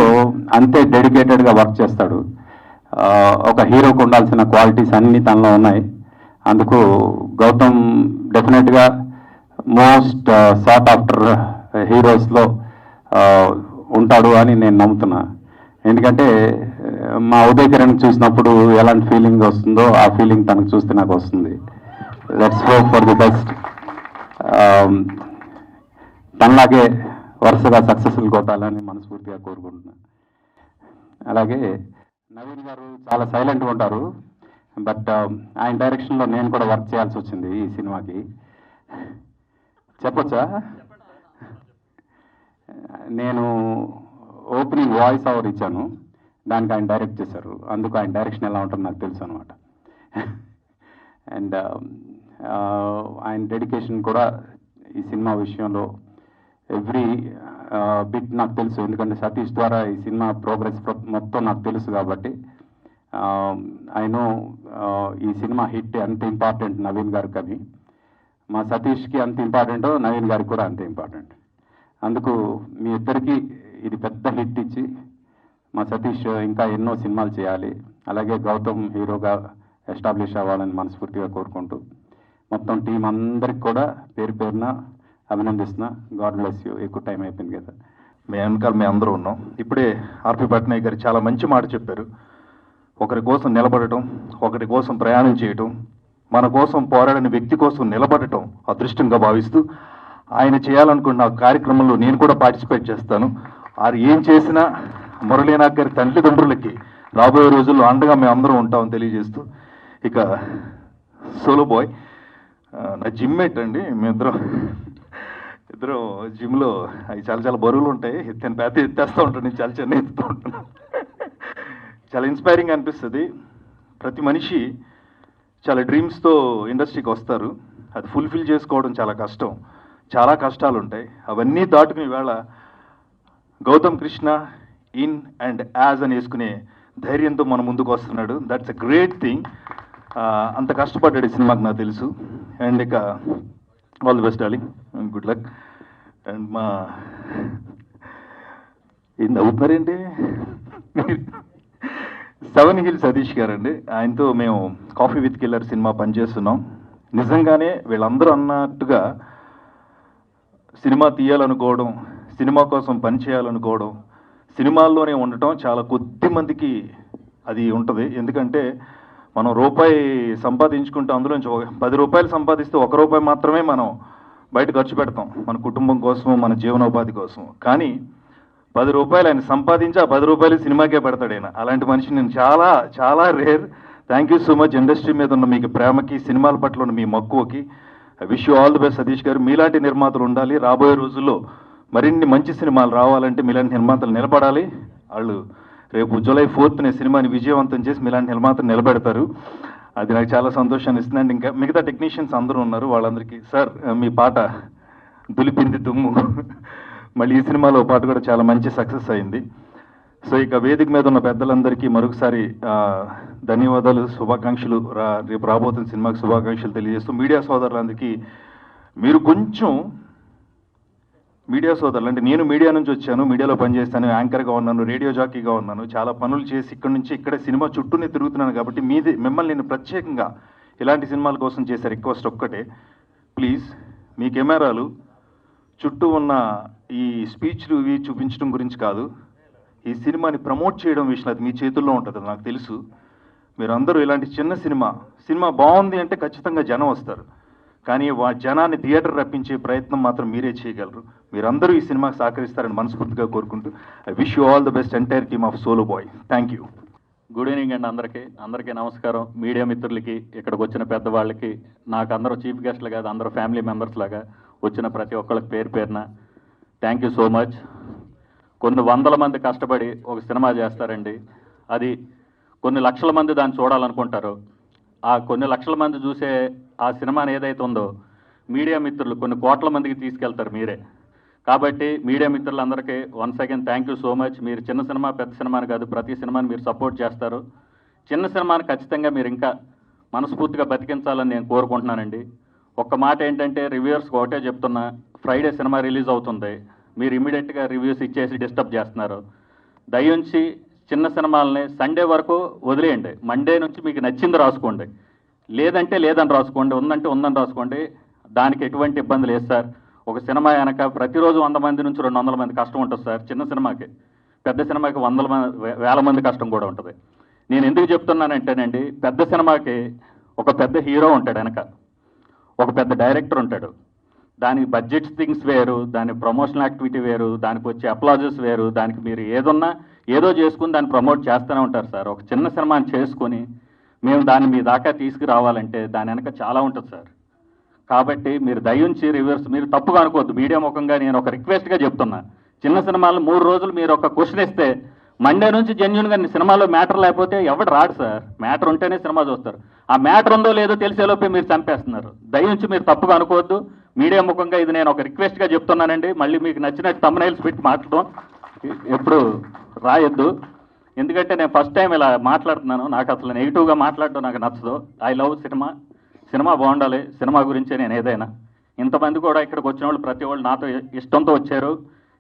అంతే డెడికేటెడ్గా వర్క్ చేస్తాడు. ఒక హీరోకు ఉండాల్సిన క్వాలిటీస్ అన్నీ తనలో ఉన్నాయి. అందుకు గౌతమ్ డెఫినెట్గా మోస్ట్ సాట్ ఆఫ్టర్ హీరోస్లో ఉంటాడు అని నేను నమ్ముతున్నా. ఎందుకంటే మా ఉదయ్ కిరణ్ చూసినప్పుడు ఎలాంటి ఫీలింగ్ వస్తుందో ఆ ఫీలింగ్ తనకు చూస్తే నాకు వస్తుంది. Let's hope for the best. తనలాగే వరుసగా సక్సెస్ఫుల్ కొట్టాలని మనస్ఫూర్తిగా కోరుకుంటున్నాను. అలాగే నవీన్ గారు చాలా సైలెంట్గా ఉంటారు, బట్ ఆయన డైరెక్షన్లో నేను కూడా వర్క్ చేయాల్సి వచ్చింది ఈ సినిమాకి. చెప్పొచ్చా? నేను ఓపెనింగ్ వాయిస్ ఓవర్ ఇచ్చాను, దానికి ఆయన డైరెక్ట్ చేశారు. అందుకు ఆయన డైరెక్షన్ ఎలా ఉంటుందో నాకు తెలుసు అనమాట. అండ్ ఆయన డెడికేషన్ కూడా ఈ సినిమా విషయంలో ఎవ్రీ బిట్ నాకు తెలుసు. ఎందుకంటే సతీష్ ద్వారా ఈ సినిమా ప్రోగ్రెస్ మొత్తం నాకు తెలుసు కాబట్టి ఐ నో ఈ సినిమా హిట్ ఎంత ఇంపార్టెంట్ నవీన్ గారికి అని, మా సతీష్కి అంత ఇంపార్టెంటో నవీన్ గారికి కూడా అంత ఇంపార్టెంట్. అందుకు మీ ఇద్దరికి ఇది పెద్ద హిట్ ఇచ్చి మా సతీష్ ఇంకా ఎన్నో సినిమాలు చేయాలి, అలాగే గౌతమ్ హీరోగా ఎస్టాబ్లిష్ అవ్వాలని మనస్ఫూర్తిగా కోరుకుంటూ మొత్తం టీం అందరికి కూడా పేరు పేరున అభినందిస్తున్నా. God bless you. ఎక్కువ టైం అయిపోయింది కదా. మేము అందరూ ఉన్నాం. ఇప్పుడే ఆర్పి పట్నాయక్ గారు చాలా మంచి మాట చెప్పారు. ఒకరి కోసం నిలబడటం, ఒకరి కోసం ప్రయాణం చేయటం, మన కోసం పోరాడిన వ్యక్తి కోసం నిలబడటం అదృష్టంగా భావిస్తూ ఆయన చేయాలనుకున్న కార్యక్రమంలో నేను కూడా పార్టిసిపేట్ చేస్తాను. వారు ఏం చేసినా మురళీనాథ్ గారి తల్లిదండ్రులకి రాబోయే రోజుల్లో అండగా మేము అందరం ఉంటామని తెలియజేస్తూ, ఇక సోలో బాయ్ నా జిమ్మేట్ అండి. మేమిద్దరం జిమ్లో అవి చాలా చాలా బరువులు ఉంటాయి, ఎత్తేస్తూ ఉంటాను, నేను చాలా చిన్న ఎత్తుతూ ఉంటాను. చాలా ఇన్స్పైరింగ్ అనిపిస్తుంది. ప్రతి మనిషి చాలా డ్రీమ్స్తో ఇండస్ట్రీకి వస్తారు, అది ఫుల్ఫిల్ చేసుకోవడం చాలా కష్టం, చాలా కష్టాలు ఉంటాయి. అవన్నీ దాటుకుని వేళ Gautam Krishna in and as అని వేసుకునే ధైర్యంతో మన ముందుకు వస్తున్నాడు. That's a great thing. అంత కష్టపడ్డాడు ఈ సినిమాకి నాకు తెలుసు. అండ్ ఇక all the best darling, good luck. And మా ఏం నవ్వుతున్నారేంటి? 7 హిల్ సతీష్ గారండి, ఆయనతో మేము కాఫీ విత్ కిల్లర్ సినిమా పనిచేస్తున్నాం. నిజంగానే వీళ్ళందరూ అన్నట్టుగా సినిమా తీయాలనుకోవడం, సినిమా కోసం పని చేయాలనుకోవడం, సినిమాల్లోనే ఉండటం చాలా కొద్ది మందికి అది ఉంటుంది. ఎందుకంటే మనం రూపాయి సంపాదించుకుంటే అందులోంచి 10 రూపాయలు సంపాదిస్తే 1 రూపాయి మాత్రమే మనం బయట ఖర్చు పెడతాం మన కుటుంబం కోసం, మన జీవనోపాధి కోసం. కానీ 10 రూపాయలు ఆయన సంపాదించి ఆ 10 రూపాయలు సినిమాకే పెడతాడు ఆయన. అలాంటి మనిషి నేను చాలా చాలా rare. Thank you so much. Industry మీద ఉన్న మీకు ప్రేమకి, సినిమాల పట్ల ఉన్న మీ మక్కువకి I wish you all the best Satish garu. మీలాంటి నిర్మాతలు ఉండాలి. రాబోయే రోజుల్లో మరిన్ని మంచి సినిమాలు రావాలంటే మీలాంటి నిర్మాతలు నిలబడాలి. వాళ్ళు రేపు జూలై 4th సినిమాని విజయవంతం చేసి మీలాంటి నిర్మాతలు నిలబెడతారు. అది నాకు చాలా సంతోషాన్ని ఇస్తుంది. అండ్ ఇంకా మిగతా టెక్నీషియన్స్ అందరూ ఉన్నారు, వాళ్ళందరికీ సార్ మీ పాట దులిపింది దుమ్ము, మళ్ళీ ఈ సినిమాలో పాట కూడా చాలా మంచి సక్సెస్ అయింది. సో ఇక వేదిక మీద ఉన్న పెద్దలందరికీ మరొకసారి ధన్యవాదాలు, శుభాకాంక్షలు. రేపు రాబోతున్న సినిమాకి శుభాకాంక్షలు తెలియజేస్తూ మీడియా సోదరులందరికీ, మీరు కొంచెం మీడియా సోదరులు అంటే నేను మీడియా నుంచి వచ్చాను, మీడియాలో పనిచేస్తాను, యాంకర్గా ఉన్నాను, రేడియో జాకీగా ఉన్నాను, చాలా పనులు చేసి ఇక్కడ నుంచి ఇక్కడే సినిమా చుట్టూనే తిరుగుతున్నాను. కాబట్టి మిమ్మల్ని నేను ప్రత్యేకంగా ఇలాంటి సినిమాల కోసం చేసే రిక్వెస్ట్ ఒక్కటే, ప్లీజ్ మీ కెమెరాలు చుట్టూ ఉన్న ఈ స్పీచ్లు ఇవి చూపించడం గురించి కాదు, ఈ సినిమాని ప్రమోట్ చేయడం విషయం అది మీ చేతుల్లో ఉంటుంది. నాకు తెలుసు మీరందరూ ఇలాంటి చిన్న సినిమా బాగుంది అంటే ఖచ్చితంగా జనం వస్తారు. కానీ జనాన్ని థియేటర్ రప్పించే ప్రయత్నం మాత్రం మీరే చేయగలరు. మీరందరూ ఈ సినిమాకి సహకరిస్తారని మనస్ఫూర్తిగా కోరుకుంటూ I wish you all the best entire team of solo boy. Thank you. Good evening అండి అందరికీ నమస్కారం. మీడియా మిత్రులకి, ఇక్కడికి వచ్చిన పెద్దవాళ్ళకి, నాకు అందరూ చీఫ్ గెస్ట్లు కాదు, అందరూ ఫ్యామిలీ మెంబర్స్ లాగా వచ్చిన ప్రతి ఒక్కళ్ళకి పేరు పేరున థ్యాంక్ యూ సో మచ్. కొన్ని వందల మంది కష్టపడి ఒక సినిమా చేస్తారండి. అది కొన్ని లక్షల మంది దాన్ని చూడాలనుకుంటారు. ఆ కొన్ని లక్షల మంది చూసే ఆ సినిమాని ఏదైతే ఉందో మీడియా మిత్రులు కొన్ని కోట్ల మందికి తీసుకెళ్తారు మీరే. కాబట్టి మీడియా మిత్రులందరికీ once again thank you so much. మీరు చిన్న సినిమా పెద్ద సినిమాని కాదు, ప్రతి సినిమాని మీరు సపోర్ట్ చేస్తారు. చిన్న సినిమాని ఖచ్చితంగా మీరు ఇంకా మనస్ఫూర్తిగా బతికించాలని నేను కోరుకుంటున్నానండి. ఒక్క మాట ఏంటంటే, రివ్యూవర్స్కి ఒకటే చెప్తున్నా, ఫ్రైడే సినిమా రిలీజ్ అవుతుంది, మీరు ఇమీడియట్గా రివ్యూస్ ఇచ్చేసి డిస్టర్బ్ చేస్తున్నారు. దయించి చిన్న సినిమాలని సండే వరకు వదిలేయండి. మండే నుంచి మీకు నచ్చింది రాసుకోండి, లేదంటే లేదని రాసుకోండి, ఉందంటే ఉందని రాసుకోండి. దానికి ఎటువంటి ఇబ్బంది లేదు సార్. ఒక సినిమా వెనక ప్రతిరోజు 100 మంది నుంచి 200 మంది కష్టం ఉంటుంది సార్. చిన్న సినిమాకి, పెద్ద సినిమాకి 100 మంది కష్టం కూడా ఉంటుంది. నేను ఎందుకు చెప్తున్నానంటేనండి, పెద్ద సినిమాకి ఒక పెద్ద హీరో ఉంటాడు వెనక, ఒక పెద్ద డైరెక్టర్ ఉంటాడు. దానికి బడ్జెట్ థింగ్స్ వేరు, దాని ప్రమోషనల్ యాక్టివిటీ వేరు, దానికి వచ్చే అప్లాజెస్ వేరు. దానికి మీరు ఏదో చేసుకుని దాన్ని ప్రమోట్ చేస్తూనే ఉంటారు సార్. ఒక చిన్న సినిమాని చేసుకొని మేము దాన్ని మీ దాకా తీసుకురావాలంటే దాని వెనక చాలా ఉంటుంది సార్. కాబట్టి మీరు దయించి రివ్యూవర్స్ మీరు తప్పుగా అనుకోవద్దు. మీడియా ముఖంగా నేను ఒక రిక్వెస్ట్గా చెప్తున్నా, చిన్న సినిమాలు 3 రోజులు మీరు ఒక క్వశ్చన్ ఇస్తే మండే నుంచి జెన్యున్గా సినిమాలో మ్యాటర్ లేకపోతే ఎవడు రాడు సార్. మ్యాటర్ ఉంటేనే సినిమా చూస్తారు. ఆ మ్యాటర్ ఉందో లేదో తెలిసేలోపే మీరు చంపేస్తున్నారు. దయించి మీరు తప్పుగా అనుకోవద్దు. మీడియా ముఖంగా ఇది నేను ఒక రిక్వెస్ట్గా చెప్తున్నానండి. మళ్ళీ మీకు నచ్చినట్టు థంబ్నెయిల్స్ పెట్టి మాట్లాడడం ఎప్పుడు రాయొద్దు. ఎందుకంటే నేను ఫస్ట్ టైం ఇలా మాట్లాడుతున్నాను. నాకు అసలు నెగిటివ్గా మాట్లాడడం నాకు నచ్చదు. ఐ లవ్ సినిమా బాగుండాలి. సినిమా గురించే నేను ఏదైనా. ఇంతమంది కూడా ఇక్కడికి వచ్చిన వాళ్ళు ప్రతి వాళ్ళు నాతో ఇష్టంతో వచ్చారు.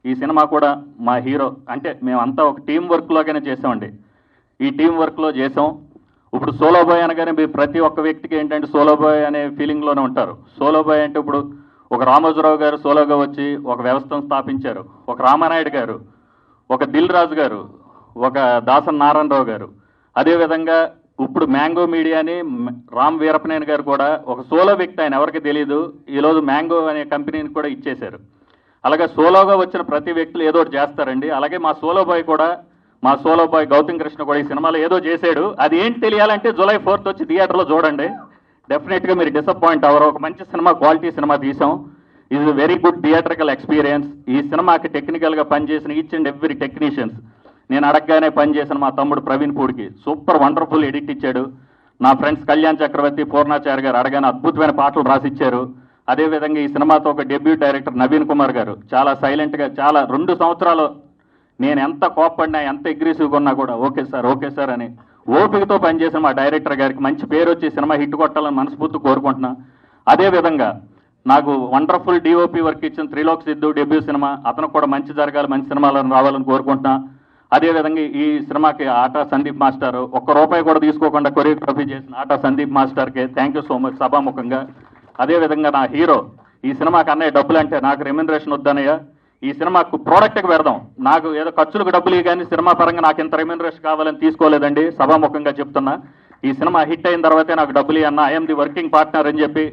ఈ సినిమా కూడా మా హీరో అంటే మేమంతా ఒక టీం వర్క్లోగానే చేసామండి. ఈ టీం వర్క్లో చేసాం. ఇప్పుడు సోలో బాయ్ అనగానే మీరు ప్రతి ఒక్క వ్యక్తికి ఏంటంటే సోలో బాయ్ అనే ఫీలింగ్లోనే ఉంటారు. సోలో బాయ్ అంటే ఇప్పుడు ఒక రామోజీరావు గారు సోలోగా వచ్చి ఒక వ్యవస్థను స్థాపించారు. ఒక రామానాయుడు గారు, ఒక దిల్ రాజు గారు, ఒక దాసన్ నారాయణరావు గారు. అదేవిధంగా ఇప్పుడు మ్యాంగో మీడియాని రామ్ వీరపనేని గారు కూడా ఒక సోలో వ్యక్తి. ఆయన ఎవరికి తెలియదు. ఈరోజు మ్యాంగో అనే కంపెనీని కూడా ఇచ్చేశారు. అలాగే సోలోగా వచ్చిన ప్రతి వ్యక్తులు ఏదో ఒకటి చేస్తారండి. అలాగే మా సోలో బాయ్ గౌతమ్ కృష్ణ కూడా ఈ సినిమాలో ఏదో చేశాడు. అది ఏంటి తెలియాలంటే జూలై 4th వచ్చి థియేటర్లో చూడండి. డెఫినెట్గా మీరు డిసప్పాయింట్ అవ్వరు. ఒక మంచి సినిమా, క్వాలిటీ సినిమా తీసాం. ఇది వెరీ గుడ్ థియేట్రికల్ ఎక్స్పీరియన్స్. ఈ సినిమాకి టెక్నికల్గా పనిచేసిన ఈచ్ అండ్ ఎవ్రీ టెక్నీషియన్స్, నేను అడగగానే పనిచేసిన మా తమ్ముడు ప్రవీణ్ పూడికి సూపర్ వండర్ఫుల్ ఎడిట్ ఇచ్చాడు. నా ఫ్రెండ్స్ కళ్యాణ్ చక్రవర్తి, పూర్ణాచారి గారు అడగానే అద్భుతమైన పాటలు రాసిచ్చారు. అదేవిధంగా ఈ సినిమాతో ఒక డెబ్యూ డైరెక్టర్ నవీన్ కుమార్ గారు చాలా సైలెంట్గా, చాలా 2 సంవత్సరాలు నేను ఎంత కోప్పడినా, ఎంత అగ్రెసివ్గా ఉన్నా కూడా ఓకే సార్ అని ఓపికతో పనిచేసిన మా డైరెక్టర్ గారికి మంచి పేరు వచ్చి సినిమా హిట్ కొట్టాలని మనస్ఫూర్తి కోరుకుంటున్నా. అదేవిధంగా నాకు వండర్ఫుల్ డిఓపి వర్క్ ఇచ్చిన త్రిలోక్ సిద్ధు డెబ్యూ సినిమా, అతనికి కూడా మంచి జరగాలి, మంచి సినిమాలను రావాలని కోరుకుంటున్నా. అదేవిధంగా ఈ సినిమాకి ఆటా సందీప్ మాస్టర్ ₹1 కూడా తీసుకోకుండా కొరియోగ్రఫీ చేసిన ఆటా సందీప్ మాస్టర్కి థ్యాంక్ యూ సో మచ్ సభాముఖంగా. అదేవిధంగా నా హీరో, ఈ సినిమాకి అన్నయ్య డబ్బులు అంటే నాకు రెమ్యునరేషన్ వద్దనయ్య, ఈ సినిమాకు ప్రోడక్ట్కి పెడదాం, నాకు ఏదో ఖర్చులకు డబ్బులు కానీ సినిమా పరంగా నాకు ఇంత రెమ్యునరేషన్ కావాలని తీసుకోలేదండి. సభాముఖంగా చెప్తున్నా. ఈ సినిమా హిట్ అయిన తర్వాతే నాకు డబ్బులు అన్న, ఐఎమ్ ది వర్కింగ్ పార్ట్నర్ అని చెప్పి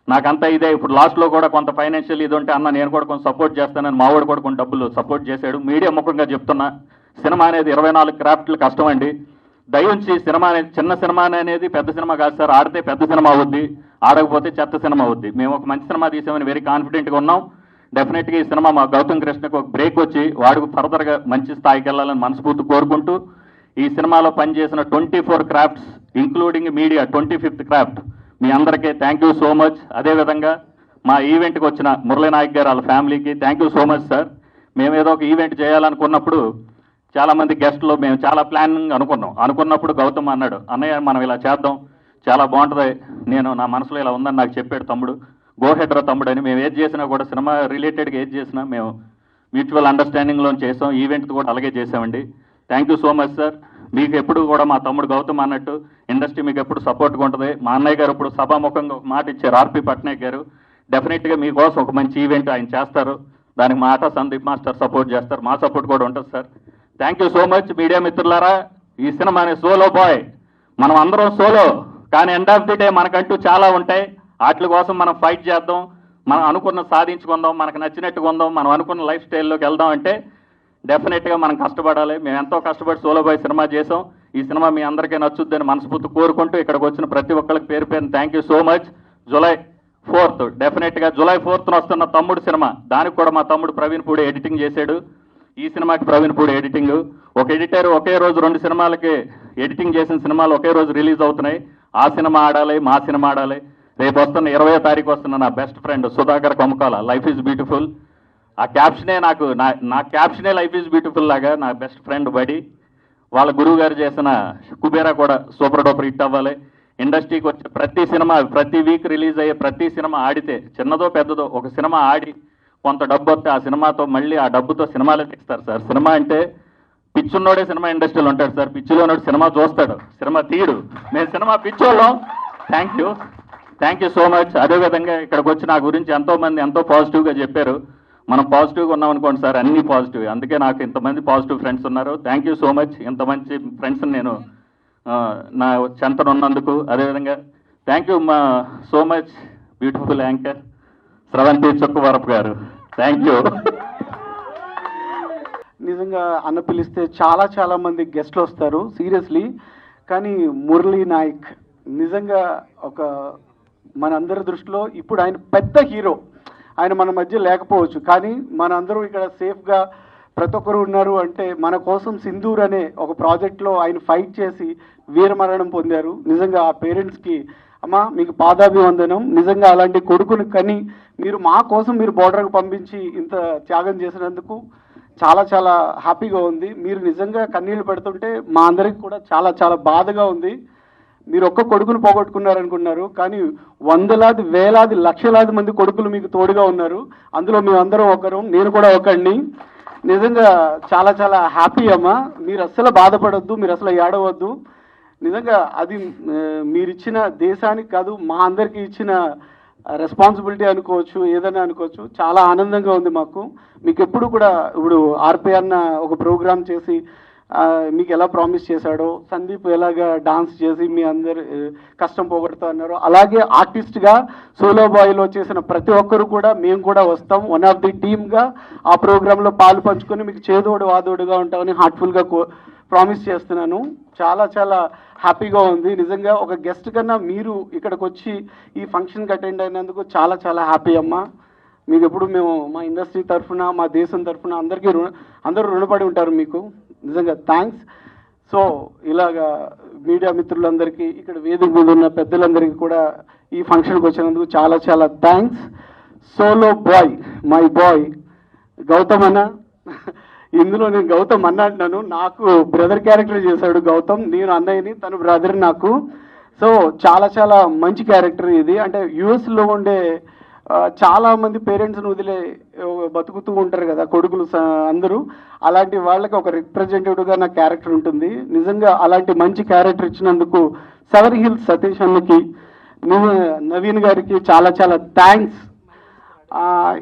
నాకంతా ఇదే. ఇప్పుడు లాస్ట్లో కూడా కొంత ఫైనాన్షియల్ ఇది ఉంటే అన్న నేను కూడా కొంచెం సపోర్ట్ చేస్తానని మావాడు కూడా కొన్ని డబ్బులు సపోర్ట్ చేశాడు. మీడియా ముఖంగా చెప్తున్నా, సినిమా అనేది 24 క్రాఫ్ట్లు కష్టం అండి. దయించి సినిమా అనేది చిన్న సినిమా అనేది పెద్ద సినిమా కాదు సార్. ఆడితే పెద్ద సినిమా అవుద్ది, ఆడకపోతే చెత్త సినిమా అవుద్ది. మేము ఒక మంచి సినిమా తీసామని వెరీ కాన్ఫిడెంట్గా ఉన్నాం. డెఫినెట్గా ఈ సినిమా మా గౌతమ్ కృష్ణకు ఒక బ్రేక్ వచ్చి వాడికి ఫర్దర్గా మంచి స్థాయికి వెళ్ళాలని మనస్ఫూర్తి కోరుకుంటూ, ఈ సినిమాలో పనిచేసిన 24 crafts including media 25th craft మీ అందరికీ థ్యాంక్ యూ సో మచ్. అదేవిధంగా మా ఈవెంట్కి వచ్చిన మురళీ నాయక్ గారు వాళ్ళ ఫ్యామిలీకి thank you so much sir. మేము ఏదో ఒక ఈవెంట్ చేయాలనుకున్నప్పుడు చాలామంది గెస్టులు మేము చాలా ప్లానింగ్ అనుకున్నప్పుడు గౌతమ్ అన్నాడు, అన్నయ్య మనం ఇలా చేద్దాం, చాలా బాగుంటుంది, నేను నా మనసులో ఇలా ఉందని నాకు చెప్పాడు తమ్ముడు, గో హెడ్ రా తమ్ముడు అని. మేము ఏది చేసినా కూడా సినిమా రిలేటెడ్గా ఏది చేసినా మేము మ్యూచువల్ అండర్స్టాండింగ్లో చేసాం. ఈవెంట్ కూడా అలాగే చేసామండి. Thank you so much sir. మీకు ఎప్పుడు కూడా మా తమ్ముడు గౌతమ్ అన్నట్టు ఇండస్ట్రీ మీకు ఎప్పుడు సపోర్ట్గా ఉంటుంది. మా అన్నయ్య గారు ఇప్పుడు సభాముఖంగా ఒక మాట ఇచ్చారు, ఆర్పి పట్నాయక్ గారు. డెఫినెట్గా మీకోసం ఒక మంచి ఈవెంట్ ఆయన చేస్తారు. దానికి మా ఆటా సందీప్ మాస్టర్ సపోర్ట్ చేస్తారు, మా సపోర్ట్ కూడా ఉంటుంది sir. Thank you so much. Media మిత్రులారా, ఈ సినిమా సోలో బాయ్, మనం అందరం సోలో, కానీ ఎండ్ ఆఫ్ ది డే మనకంటూ చాలా ఉంటాయి. వాటి కోసం మనం ఫైట్ చేద్దాం, మనం అనుకున్న సాధించుకుందాం, మనకు నచ్చినట్టుగా ఉందాం, మనం అనుకున్న లైఫ్ స్టైల్లోకి వెళ్దాం అంటే డెఫినెట్గా మనం కష్టపడాలి. మేము ఎంతో కష్టపడి సోలో బాయ్ సినిమా చేసాం. ఈ సినిమా మీ అందరికీ నచ్చుద్దని మనస్ఫూర్తి కోరుకుంటూ ఇక్కడికి వచ్చిన ప్రతి ఒక్కరికి పేరు పేరున thank you so much. July 4th డెఫినెట్గా July 4th వస్తున్న తమ్ముడు సినిమా, దానికి కూడా మా తమ్ముడు ప్రవీణ్ పూడి ఎడిటింగ్ చేశాడు. ఈ సినిమాకి ప్రవీణ్ పూడి ఎడిటింగ్. ఒక ఎడిటర్ ఒకే రోజు 2 సినిమాలకి ఎడిటింగ్ చేసిన సినిమాలు ఒకే రోజు రిలీజ్ అవుతున్నాయి. ఆ సినిమా ఆడాలి, మా సినిమా ఆడాలి. రేపు వస్తున్న 20వ తారీఖు వస్తున్న నా best friend Sudhakar Komakala life is beautiful. ఆ క్యాప్షనే నా క్యాప్షనే లైఫ్ ఈజ్ బ్యూటిఫుల్ లాగా నా బెస్ట్ ఫ్రెండ్ బడి. వాళ్ళ గురువు గారు చేసిన కుబేరా కూడా సూపర్ డూపర్ హిట్ అవ్వాలి. ఇండస్ట్రీకి వచ్చే ప్రతి సినిమా, ప్రతి వీక్ రిలీజ్ అయ్యే ప్రతి సినిమా ఆడితే, చిన్నదో పెద్దదో, ఒక సినిమా ఆడి కొంత డబ్బు వస్తే ఆ సినిమాతో మళ్ళీ ఆ డబ్బుతో సినిమాలే తీస్తారు సార్. సినిమా అంటే పిచ్చున్నోడే సినిమా ఇండస్ట్రీలో ఉంటాడు సార్, పిచ్చిలోనోడు సినిమా చూస్తాడు, సినిమా తీయడు. మేము సినిమా పిచ్చోళ్ళం. Thank you so much. అదేవిధంగా ఇక్కడికి వచ్చి నా గురించి ఎంతోమంది ఎంతో పాజిటివ్గా చెప్పారు. మనం పాజిటివ్గా ఉన్నాం అనుకోండి సార్, అన్నీ పాజిటివ్. అందుకే నాకు ఇంతమంది పాజిటివ్ ఫ్రెండ్స్ ఉన్నారు. Thank you so much. ఇంత మంచి ఫ్రెండ్స్ని నేను నా చెంతను ఉన్నందుకు. అదేవిధంగా థ్యాంక్ యూ మా సో మచ్ బ్యూటిఫుల్ యాంకర్ స్రవంతి చుక్కవరపు గారు. Thank you. నిజంగా అన్న పిలిస్తే చాలా మంది గెస్ట్లు వస్తారు సీరియస్లీ, కానీ మురళీ నాయక్ నిజంగా ఒక మనందరి దృష్టిలో ఇప్పుడు ఆయన పెద్ద హీరో. ఆయన మన మధ్య లేకపోవచ్చు, కానీ మనందరూ ఇక్కడ సేఫ్గా ప్రతి ఒక్కరు ఉన్నారు అంటే మన కోసం సింధూర్ అనే ఒక ప్రాజెక్ట్లో ఆయన ఫైట్ చేసి వీరమరణం పొందారు. నిజంగా ఆ పేరెంట్స్కి అమ్మా మీకు పాదాభివందనం. నిజంగా అలాంటి కొడుకుని కని మీరు మా కోసం మీరు బోర్డర్కి పంపించి ఇంత త్యాగం చేసినందుకు చాలా హ్యాపీగా ఉంది. మీరు నిజంగా కన్నీళ్లు పెడుతుంటే మా అందరికి కూడా చాలా బాధగా ఉంది. మీరు ఒక్క కొడుకును పోగొట్టుకున్నారనుకున్నారు, కానీ వందలాది వేలాది లక్షలాది మంది కొడుకులు మీకు తోడుగా ఉన్నారు. అందులో మేమందరం ఒకరు, నేను కూడా ఒకడిని. నిజంగా చాలా హ్యాపీ అమ్మా. మీరు అస్సలు బాధపడొద్దు, మీరు అసలు ఏడవద్దు. నిజంగా అది మీరిచ్చిన దేశానికి కాదు, మా అందరికీ ఇచ్చిన రెస్పాన్సిబిలిటీ అనుకోవచ్చు, ఏదైనా అనుకోవచ్చు. చాలా ఆనందంగా ఉంది మాకు. మీకు ఎప్పుడు కూడా ఇప్పుడు ఆర్పి అన్న ఒక ప్రోగ్రామ్ చేసి మీకు ఎలా ప్రామిస్ చేశాడో, సందీప్ ఎలాగా డాన్స్ చేసి మీ అందరు కష్టం పోగొడుతూ అన్నారో, అలాగే ఆర్టిస్ట్గా సోలో బాయ్లో చేసిన ప్రతి ఒక్కరు కూడా మేము కూడా వస్తాం. వన్ ఆఫ్ ది టీమ్గా ఆ ప్రోగ్రాంలో పాలు పంచుకొని మీకు చేదోడు వాదోడుగా ఉంటామని హార్ట్ఫుల్గా ప్రామిస్ చేస్తున్నాను. చాలా హ్యాపీగా ఉంది. నిజంగా ఒక గెస్ట్ కన్నా మీరు ఇక్కడికి వచ్చి ఈ ఫంక్షన్కి అటెండ్ అయినందుకు చాలా హ్యాపీ అమ్మా. మీకు ఎప్పుడు మేము మా ఇండస్ట్రీ తరఫున, మా దేశం తరఫున అందరూ రుణపడి ఉంటారు మీకు. నిజంగా థ్యాంక్స్. సో ఇలాగా మీడియా మిత్రులందరికీ, ఇక్కడ వేదిక మీద ఉన్న పెద్దలందరికీ కూడా ఈ ఫంక్షన్కి వచ్చినందుకు చాలా thanks. Solo boy, my boy Gautam అన్న. ఇందులో నేను గౌతమ్ అన్న అంటున్నాను, నాకు బ్రదర్ క్యారెక్టర్ చేశాడు గౌతమ్. నేను అన్నయ్యని, తను బ్రదర్ నాకు. సో చాలా మంచి క్యారెక్టర్ ఇది. అంటే యుఎస్లో ఉండే చాలా మంది పేరెంట్స్ని వదిలే బతుకుతూ ఉంటారు కదా కొడుకులు అందరూ, అలాంటి వాళ్ళకి ఒక రిప్రజెంటేటివ్గా నా క్యారెక్టర్ ఉంటుంది. నిజంగా అలాంటి మంచి క్యారెక్టర్ ఇచ్చినందుకు సెవెన్ హిల్స్ సతీష్ అన్నకి, నవీన్ గారికి చాలా థ్యాంక్స్.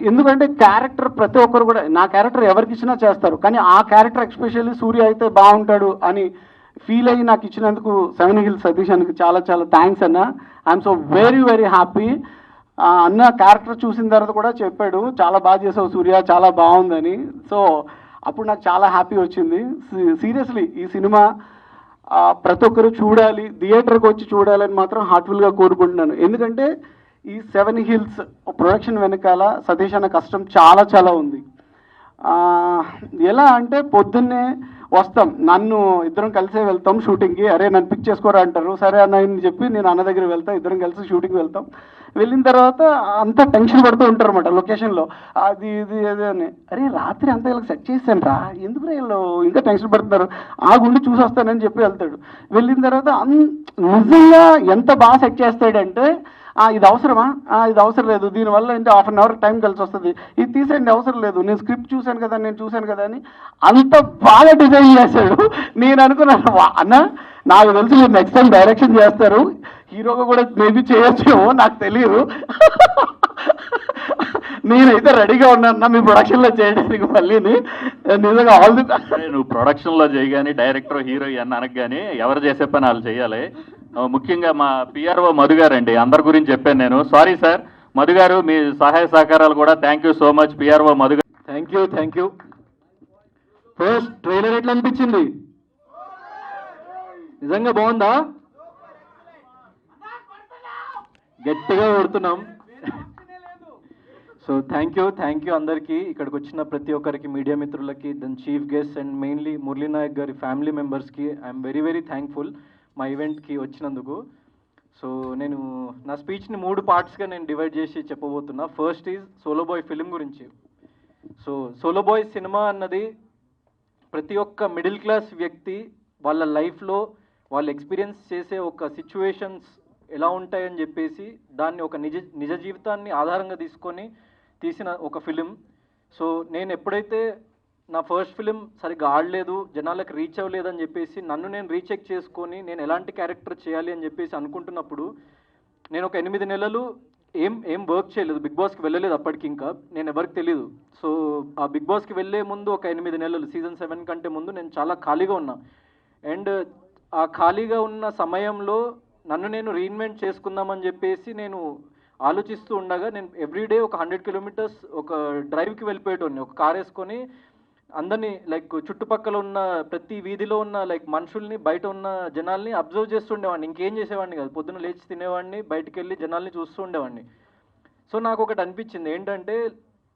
ఎందుకంటే క్యారెక్టర్ ప్రతి ఒక్కరు కూడా, నా క్యారెక్టర్ ఎవరికి ఇచ్చినా చేస్తారు, కానీ ఆ క్యారెక్టర్ ఎస్పెషల్లీ సూర్య అయితే బాగుంటాడు అని ఫీల్ అయ్యి నాకు ఇచ్చినందుకు సెవెన్ హిల్స్ సతీష్ అన్నకి చాలా థ్యాంక్స్ అన్న. I'm so very happy. అన్న క్యారెక్టర్ చూసిన తర్వాత కూడా చెప్పాడు, చాలా బాగా చేసావు సూర్య, చాలా బాగుందని. సో అప్పుడు నాకు చాలా హ్యాపీ వచ్చింది. సీరియస్లీ ఈ సినిమా ప్రతి ఒక్కరు చూడాలి, థియేటర్కి వచ్చి చూడాలని మాత్రం హార్ట్ఫుల్గా కోరుకుంటున్నాను. ఎందుకంటే ఈ సెవెన్ హిల్స్ ప్రొడక్షన్ వెనకాల సతీష్ అన్న కష్టం చాలా ఉంది. ఎలా అంటే పొద్దున్నే వస్తాం, నన్ను ఇద్దరం కలిసే వెళ్తాం షూటింగ్కి. అరే నన్ను పిక్ చేసుకోరా అంటారు, సరే అన్న అని చెప్పి నేను అన్న దగ్గర వెళ్తాం, ఇద్దరం కలిసి షూటింగ్కి వెళ్తాం. వెళ్ళిన తర్వాత అంతా టెన్షన్ పడుతూ ఉంటారు అన్నమాట లొకేషన్లో, అది అని. అరే రాత్రి అంతా ఇలా సెట్ చేశాను రా, ఎందుకు వీళ్ళు ఇంకా టెన్షన్ పడుతున్నారు, ఆ గుండి చూసి వస్తానని చెప్పి వెళ్తాడు. వెళ్ళిన తర్వాత నిజంగా ఎంత బాగా సెట్ చేస్తాడంటే, ఇది అవసరమా, ఇది అవసరం లేదు, దీనివల్ల ఏంటి హాఫ్ అన్ అవర్ టైం కలిసి వస్తుంది, ఇది తీసేయండి అవసరం లేదు, నేను స్క్రిప్ట్ చూశాను కదా అని అంత బాగా డిజైన్ చేశాడు. నేను అనుకున్నాను అన్న నాకు తెలిసి మీరు నెక్స్ట్ టైం డైరెక్షన్ చేస్తారు, హీరోగా కూడా మేబీ చేయొచ్చేమో నాకు తెలియదు. నేనైతే రెడీగా ఉన్నాను మీ ప్రొడక్షన్లో చేయడానికి. మళ్ళీ నిజంగా నువ్వు ప్రొడక్షన్లో చేయగాని డైరెక్టర్ హీరో అని అనకు కానీ ఎవరు చేసే పని వాళ్ళు చేయాలి. ముఖ్యంగా మా పిఆర్ఓ మధు గారు అండి, అందరి గురించి చెప్పాను నేను. సారీ సార్, మధు గారు మీ సహాయ సహకారాలు కూడా thank you so much PRO Madhu garu. Thank you. First trailer ఎట్లా అనిపించింది? నిజంగా బాగుందా? గట్టిగా కొడుతున్నాం. సో థ్యాంక్ యూ అందరికీ, ఇక్కడికి వచ్చిన ప్రతి ఒక్కరికి, మీడియా మిత్రులకి, then chief guest and mainly Murali Nayak గారి ఫ్యామిలీ మెంబర్స్కి ఐఎమ్ వెరీ థ్యాంక్ఫుల్ మా ఈవెంట్కి వచ్చినందుకు. సో నేను నా స్పీచ్ని 3 పార్ట్స్గా నేను డివైడ్ చేసి చెప్పబోతున్నా. First is solo boy film గురించి. సో సోలో బాయ్ సినిమా అన్నది ప్రతి ఒక్క మిడిల్ క్లాస్ వ్యక్తి వాళ్ళ లైఫ్లో వాళ్ళు ఎక్స్పీరియన్స్ చేసే ఒక సిచ్యువేషన్స్ ఎలా ఉంటాయని చెప్పేసి దాన్ని ఒక నిజ జీవితాన్ని ఆధారంగా తీసుకొని తీసిన ఒక ఫిలిం. సో నేను ఎప్పుడైతే నా ఫస్ట్ ఫిలిం సరిగ్గా ఆడలేదు, జనాలకు రీచ్ అవ్వలేదని చెప్పేసి నన్ను నేను రీచెక్ చేసుకొని నేను ఎలాంటి క్యారెక్టర్ చేయాలి అని చెప్పేసి అనుకుంటున్నప్పుడు నేను ఒక 8 నెలలు ఏం వర్క్ చేయలేదు, బిగ్ బాస్కి వెళ్ళలేదు అప్పటికి, ఇంకా నేను ఎవరికి తెలియదు. సో ఆ బిగ్ బాస్కి వెళ్ళే ముందు ఒక 8 నెలలు సీజన్ 7 కంటే ముందు నేను చాలా ఖాళీగా ఉన్నా. అండ్ ఆ ఖాళీగా ఉన్న సమయంలో నన్ను నేను రీఇన్వెంట్ చేసుకుందామని చెప్పేసి నేను ఆలోచిస్తూ ఉండగా నేను ఎవ్రీడే ఒక 100 కిలోమీటర్స్ ఒక డ్రైవ్కి వెళ్ళిపోయేటోని, ఒక కార్ వేసుకొని అందరినీ లైక్ చుట్టుపక్కల ఉన్న ప్రతి వీధిలో ఉన్న లైక్ మనుషుల్ని, బయట ఉన్న జనాల్ని అబ్జర్వ్ చేస్తుండేవాడిని. ఇంకేం చేసేవాడిని కాదు, పొద్దున్న లేచి తినేవాడిని, బయటికి వెళ్ళి జనాల్ని చూస్తూ ఉండేవాడిని. సో నాకు ఒకటి అనిపించింది ఏంటంటే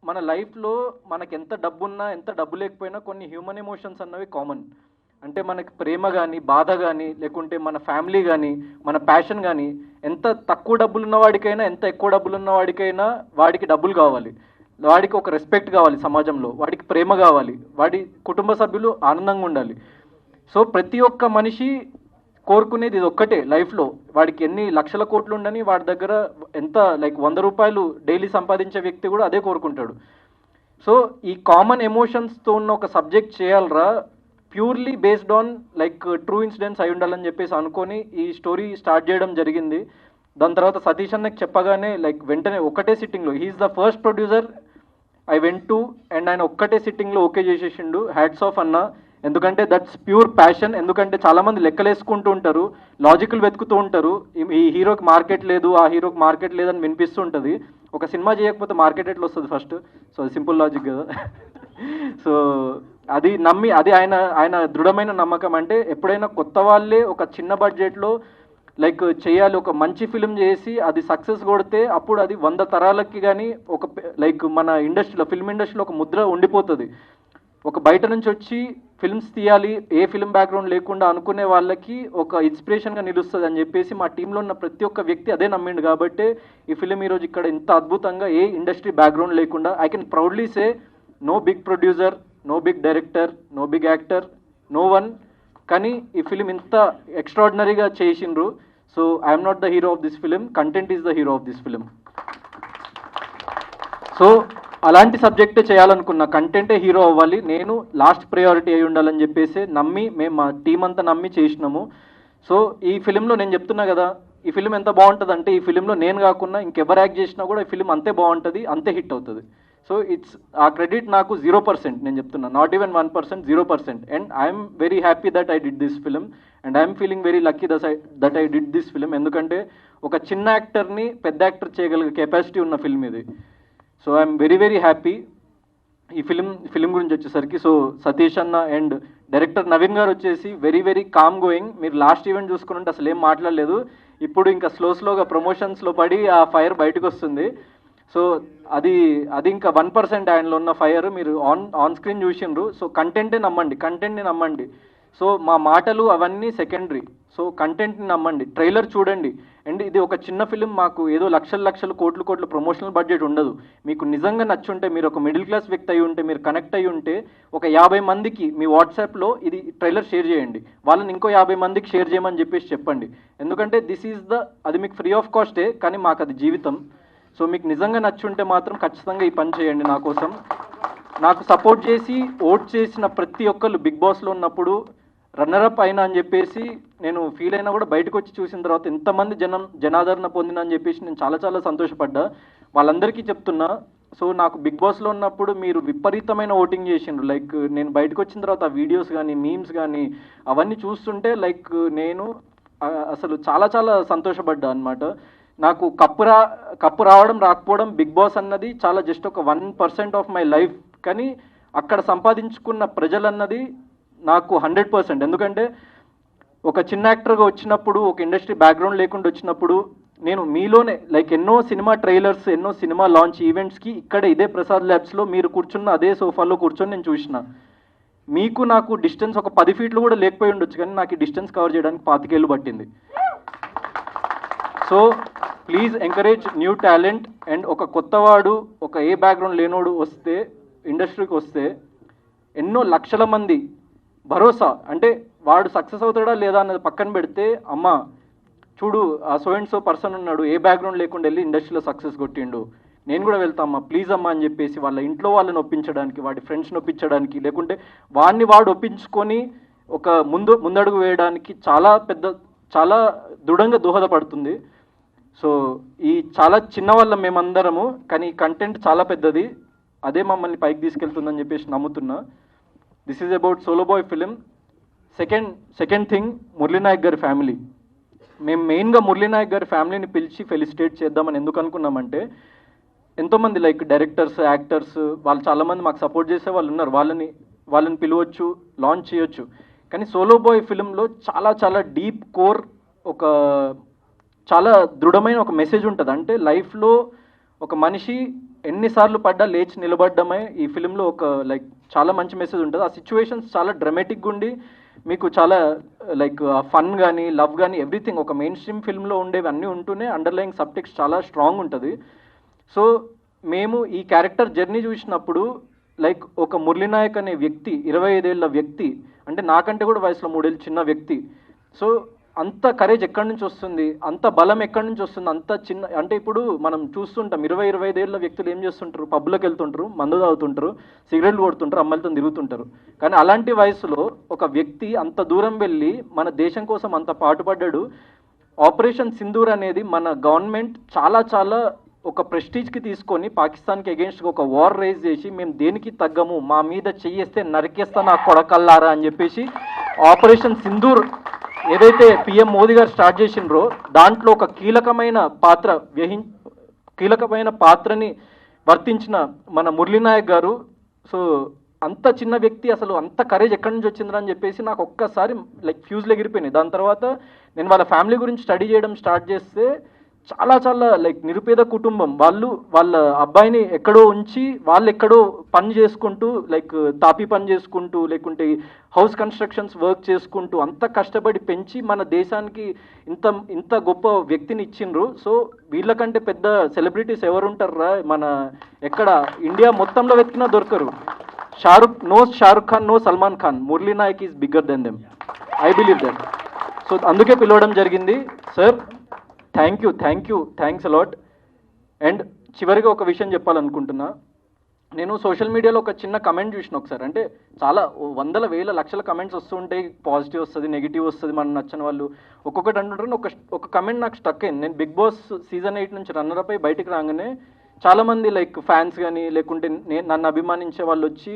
మన లైఫ్లో మనకి ఎంత డబ్బున్నా ఎంత డబ్బు లేకపోయినా కొన్ని హ్యూమన్ ఎమోషన్స్ అన్నవి కామన్. అంటే మనకి ప్రేమ కానీ, బాధ కానీ, లేకుంటే మన ఫ్యామిలీ కానీ, మన ప్యాషన్ కానీ, ఎంత తక్కువ డబ్బులు ఉన్నవాడికైనా ఎంత ఎక్కువ డబ్బులు ఉన్నవాడికైనా వాడికి డబ్బులు కావాలి, వాడికి ఒక రెస్పెక్ట్ కావాలి సమాజంలో, వాడికి ప్రేమ కావాలి, వాడి కుటుంబ సభ్యులు ఆనందంగా ఉండాలి. సో ప్రతి ఒక్క మనిషి కోరుకునేది ఇది ఒక్కటే లైఫ్లో. వాడికి ఎన్ని లక్షల కోట్లు ఉండని వాడి దగ్గర ఎంత లైక్ 100 రూపాయలు డైలీ సంపాదించే వ్యక్తి కూడా అదే కోరుకుంటాడు. సో ఈ కామన్ ఎమోషన్స్తో ఉన్న ఒక సబ్జెక్ట్ చేయాలరా, purely based on like true incidents అయి ఉండాలని చెప్పేసి అనుకొని ఈ స్టోరీ స్టార్ట్ చేయడం జరిగింది. దాని తర్వాత సతీష్ అన్నకి చెప్పగానే లైక్ వెంటనే ఒక్కటే సిట్టింగ్లో, he is the first producer I went to, and ఆయన ఒక్కటే సిట్టింగ్లో ఓకే చేసేసిండు. హ్యాట్స్ ఆఫ్ అన్న, ఎందుకంటే దట్స్ ప్యూర్ ప్యాషన్. ఎందుకంటే చాలామంది లెక్కలేసుకుంటూ ఉంటారు, లాజికల్ వెతుకుతూ ఉంటారు, ఈ హీరోకి మార్కెట్ లేదు, ఆ హీరోకి మార్కెట్ లేదని వినిపిస్తూ ఉంటుంది. ఒక సినిమా చేయకపోతే మార్కెట్ ఎట్లా వస్తుంది ఫస్ట్? సో అది సింపుల్ లాజిక్ కదా. సో అది నమ్మి, అది ఆయన దృఢమైన నమ్మకం. అంటే ఎప్పుడైనా కొత్త వాళ్ళే ఒక చిన్న బడ్జెట్లో లైక్ చేయాలి, ఒక మంచి ఫిలిం చేసి అది సక్సెస్ కొడితే అప్పుడు అది 100 తరాలకి కానీ ఒక లైక్ మన ఇండస్ట్రీలో, ఫిల్మ్ ఇండస్ట్రీలో ఒక ముద్ర ఉండిపోతుంది. ఒక బయట నుంచి వచ్చి ఫిల్మ్స్ తీయాలి, ఏ ఫిల్మ్ బ్యాక్గ్రౌండ్ లేకుండా అనుకునే వాళ్ళకి ఒక ఇన్స్పిరేషన్గా నిలుస్తుంది అని చెప్పేసి మా టీంలో ఉన్న ప్రతి ఒక్క వ్యక్తి అదే నమ్మిండు. కాబట్టి ఈ ఫిలిం ఈరోజు ఇక్కడ ఇంత అద్భుతంగా, ఏ ఇండస్ట్రీ బ్యాక్గ్రౌండ్ లేకుండా, I can proudly say no big producer, no big director, no big actor, no one, కానీ ఈ ఫిలిం ఇంత ఎక్స్ట్రాడినరీగా చేసిండ్రు. So I'm not the hero of this film, content is the hero of this film. So అలాంటి సబ్జెక్టే చేయాలనుకున్నా, కంటెంటే hero అవ్వాలి, నేను లాస్ట్ ప్రయారిటీ అయి ఉండాలని చెప్పేసి నమ్మి మేము మా టీం అంతా నమ్మి చేసినాము. సో ఈ ఫిలింలో నేను చెప్తున్నా కదా, ఈ ఫిలిం ఎంత బాగుంటుంది అంటే ఈ ఫిలింలో నేను కాకుండా ఇంకెవరు యాక్ట్ చేసినా కూడా ఈ ఫిలిం అంతే బాగుంటుంది, అంతే హిట్ అవుతుంది. సో ఇట్స్ ఆ క్రెడిట్ నాకు 0%, నేను చెప్తున్నా, not even 1%, 0%. And I'm very happy that I did this film, and I'm feeling very lucky that I did this film. ఎందుకంటే ఒక చిన్న యాక్టర్ని పెద్ద యాక్టర్ చేయగలిగే కెపాసిటీ ఉన్న ఫిల్మ్ ఇది. So I'm very happy. ఈ ఫిలిం గురించి వచ్చేసరికి, సో సతీష్ అన్న అండ్ డైరెక్టర్ నవీన్ గారు వచ్చేసి వెరీ కామ్ గోయింగ్. మీరు లాస్ట్ ఈవెంట్ చూసుకుని అసలు ఏం మాట్లాడలేదు, ఇప్పుడు ఇంకా స్లోగా ప్రమోషన్స్లో పడి ఆ ఫైర్ బయటకు వస్తుంది. సో అది ఇంకా 1% ఆయనలో ఉన్న ఫైర్ మీరు ఆన్ స్క్రీన్ చూసిండ్రు. సో కంటెంట్ని నమ్మండి. సో మా మాటలు అవన్నీ సెకండరీ. సో కంటెంట్ని నమ్మండి, ట్రైలర్ చూడండి. అండ్ ఇది ఒక చిన్న ఫిలిం, మాకు ఏదో లక్షలు కోట్లు ప్రమోషనల్ బడ్జెట్ ఉండదు. మీకు నిజంగా నచ్చుంటే, మీరు ఒక మిడిల్ క్లాస్ వ్యక్తి అయి ఉంటే, మీరు కనెక్ట్ అయ్యి ఉంటే, ఒక 50 మందికి మీ వాట్సాప్లో ఇది ట్రైలర్ షేర్ చేయండి, వాళ్ళని ఇంకో 50 మందికి షేర్ చేయమని చెప్పండి. ఎందుకంటే అది మీకు ఫ్రీ ఆఫ్ కాస్టే, కానీ మాకు అది జీవితం. సో మీకు నిజంగా నచ్చుంటే మాత్రం ఖచ్చితంగా ఈ పని చేయండి నా కోసం. నాకు సపోర్ట్ చేసి ఓట్ చేసిన ప్రతి ఒక్కళ్ళు బిగ్ బాస్లో ఉన్నప్పుడు రన్నరప్ అయినా అని చెప్పేసి నేను ఫీల్ అయినా కూడా బయటకు వచ్చి చూసిన తర్వాత ఎంతమంది జనాదరణ పొందినా అని చెప్పేసి నేను చాలా సంతోషపడ్డా. వాళ్ళందరికీ చెప్తున్నా, సో నాకు బిగ్ బాస్లో ఉన్నప్పుడు మీరు విపరీతమైన ఓటింగ్ చేసిండ్రు. లైక్ నేను బయటకు వచ్చిన తర్వాత ఆ వీడియోస్ కానీ, మీమ్స్ కానీ అవన్నీ చూస్తుంటే లైక్ నేను అసలు చాలా చాలా సంతోషపడ్డా అనమాట. నాకు కప్పు రావడం రాకపోవడం బిగ్ బాస్ అన్నది చాలా జస్ట్ ఒక 1% ఆఫ్ మై లైఫ్, కానీ అక్కడ సంపాదించుకున్న ప్రజలన్నది నాకు 100%. ఎందుకంటే ఒక చిన్న యాక్టర్గా వచ్చినప్పుడు, ఒక ఇండస్ట్రీ బ్యాక్గ్రౌండ్ లేకుండా వచ్చినప్పుడు, నేను మీలోనే లైక్ ఎన్నో సినిమా ట్రైలర్స్, ఎన్నో సినిమా లాంచ్ ఈవెంట్స్కి ఇక్కడ ఇదే ప్రసాద్ ల్యాబ్స్లో మీరు కూర్చున్న అదే సోఫాలో కూర్చొని నేను చూసిన. మీకు నాకు డిస్టెన్స్ ఒక 10 ఫీట్లు కూడా లేకపోయి ఉండొచ్చు, కానీ నాకు ఈ డిస్టెన్స్ కవర్ చేయడానికి 25 ఏళ్ళు పట్టింది. So please encourage new talent. And ఒక కొత్తవాడు, ఒక ఏ బ్యాక్గ్రౌండ్ లేనోడు వస్తే, ఇండస్ట్రీకి వస్తే ఎన్నో లక్షల మంది భరోసా, అంటే వాడు సక్సెస్ అవుతాడా లేదా అన్నది పక్కన పెడితే, అమ్మ చూడు ఆ సో అండ్ సో పర్సన్ ఉన్నాడు, ఏ బ్యాక్గ్రౌండ్ లేకుండా వెళ్ళి ఇండస్ట్రీలో సక్సెస్ కొట్టిండు, నేను కూడా వెళ్తామ్మా ప్లీజ్ అమ్మా అని చెప్పేసి వాళ్ళ ఇంట్లో వాళ్ళని ఒప్పించడానికి, వాడి ఫ్రెండ్స్ని ఒప్పించడానికి, లేకుంటే వాడిని వాడు ఒప్పించుకొని ఒక ముందడుగు వేయడానికి చాలా దృఢంగా దోహదపడుతుంది. సో ఈ చాలా చిన్న వాళ్ళ మేమందరము, కానీ ఈ కంటెంట్ చాలా పెద్దది, అదే మమ్మల్ని పైకి తీసుకెళ్తుందని చెప్పేసి నమ్ముతున్నా. This is about solo boy film. Second thing, Murali Nayak గారి ఫ్యామిలీ. మేము మెయిన్గా మురళీ నాయక్ గారి ఫ్యామిలీని పిలిచి ఫెలిసిటేట్ చేద్దామని ఎందుకు అనుకున్నామంటే, ఎంతోమంది లైక్ డైరెక్టర్స్, యాక్టర్స్, వాళ్ళు చాలామంది మాకు సపోర్ట్ చేసే వాళ్ళు ఉన్నారు, వాళ్ళని పిలవచ్చు, లాంచ్ చేయొచ్చు. కానీ సోలో బాయ్ ఫిలింలో చాలా చాలా డీప్ కోర్, ఒక చాలా దృఢమైన ఒక మెసేజ్ ఉంటుంది. అంటే లైఫ్లో ఒక మనిషి ఎన్నిసార్లు పడ్డా లేచి నిలబడ్డమే ఈ ఫిలింలో ఒక లైక్ చాలా మంచి మెసేజ్ ఉంటుంది. ఆ సిచ్యువేషన్స్ చాలా డ్రమాటిక్గా ఉండి మీకు చాలా లైక్ ఫన్ కానీ లవ్ కానీ ఎవ్రీథింగ్ ఒక మెయిన్ స్ట్రీమ్ ఫిల్మ్లో ఉండేవి అన్నీ ఉంటూనే అండర్లయింగ్ సబ్ టెక్స్ట్ చాలా స్ట్రాంగ్ ఉంటుంది. సో మేము ఈ క్యారెక్టర్ జర్నీ చూసినప్పుడు లైక్ ఒక మురళీ నాయక్ అనే వ్యక్తి, 25 ఏళ్ళ వ్యక్తి, అంటే నాకంటే కూడా వయసులో 3 ఏళ్ళు చిన్న వ్యక్తి. సో అంత కరేజ్ ఎక్కడి నుంచి వస్తుంది, అంత బలం ఎక్కడి నుంచి వస్తుంది, అంత చిన్న, అంటే ఇప్పుడు మనం చూస్తుంటాం 20-25 ఏళ్ళ వ్యక్తులు ఏం చేస్తుంటారు, పబ్లోకి వెళ్తుంటారు, మందు తాగుతుంటారు, సిగరెట్లు కొడుతుంటారు, అమ్మాయిలతో తిరుగుతుంటారు. కానీ అలాంటి వయసులో ఒక వ్యక్తి అంత దూరం వెళ్ళి మన దేశం కోసం అంత పాటుపడ్డాడు. ఆపరేషన్ సింధూర్ అనేది మన గవర్నమెంట్ చాలా చాలా ఒక ప్రెస్టీజ్కి తీసుకొని పాకిస్తాన్కి అగేన్స్ట్గా ఒక వార్ రేజ్ చేసి, మేము దేనికి తగ్గము, మా మీద చెయ్యేస్తే నరికేస్తా నా కొడకల్లారా అని చెప్పేసి ఆపరేషన్ సింధూర్ ఏదైతే పిఎం మోదీ గారు స్టార్ట్ చేసినరో దాంట్లో ఒక కీలకమైన పాత్రని వర్తించిన మన మురళీ నాయక్ గారు. సో అంత చిన్న వ్యక్తి అసలు అంత కరేజ్ ఎక్కడి నుంచి వచ్చిందని అని చెప్పేసి నాకు ఒక్కసారి లైక్ ఫ్యూజ్లు ఎగిరిపోయినాయి. దాని తర్వాత నేను వాళ్ళ ఫ్యామిలీ గురించి స్టడీ చేయడం స్టార్ట్ చేస్తే చాలా చాలా లైక్ నిరుపేద కుటుంబం, వాళ్ళ అబ్బాయిని ఎక్కడో ఉంచి వాళ్ళు ఎక్కడో పని చేసుకుంటూ లైక్ తాపీ పని చేసుకుంటూ లేకుంటే హౌస్ కన్స్ట్రక్షన్స్ వర్క్ చేసుకుంటూ అంత కష్టపడి పెంచి మన దేశానికి ఇంత గొప్ప వ్యక్తిని ఇచ్చిండ్రు. సో వీళ్ళకంటే పెద్ద సెలబ్రిటీస్ ఎవరుంటారా, మన ఎక్కడ ఇండియా మొత్తంలో వెతికినా దొరకరు. Shahrukh Khan, no Salman Khan, Murali Nayak is bigger than them, I believe that. So అందుకే పిలవడం జరిగింది. Sir thanks a lot. అండ్ చివరిగా ఒక విషయం చెప్పాలనుకుంటున్నా. నేను సోషల్ మీడియాలో ఒక చిన్న కమెంట్ చూసిన ఒకసారి, అంటే చాలా వందల వేల లక్షల కమెంట్స్ వస్తుంటాయి, పాజిటివ్ వస్తుంది, నెగిటివ్ వస్తుంది, మనకు నచ్చిన వాళ్ళు ఒక్కొక్కటి అంటుంటారు. ఒక కమెంట్ నాకు స్టక్ అయింది. నేను బిగ్ బాస్ సీజన్ 8 నుంచి రన్నర్ అయి బయటికి రాగానే చాలామంది లైక్ ఫ్యాన్స్ కానీ లేకుంటే నన్ను అభిమానించే వాళ్ళు వచ్చి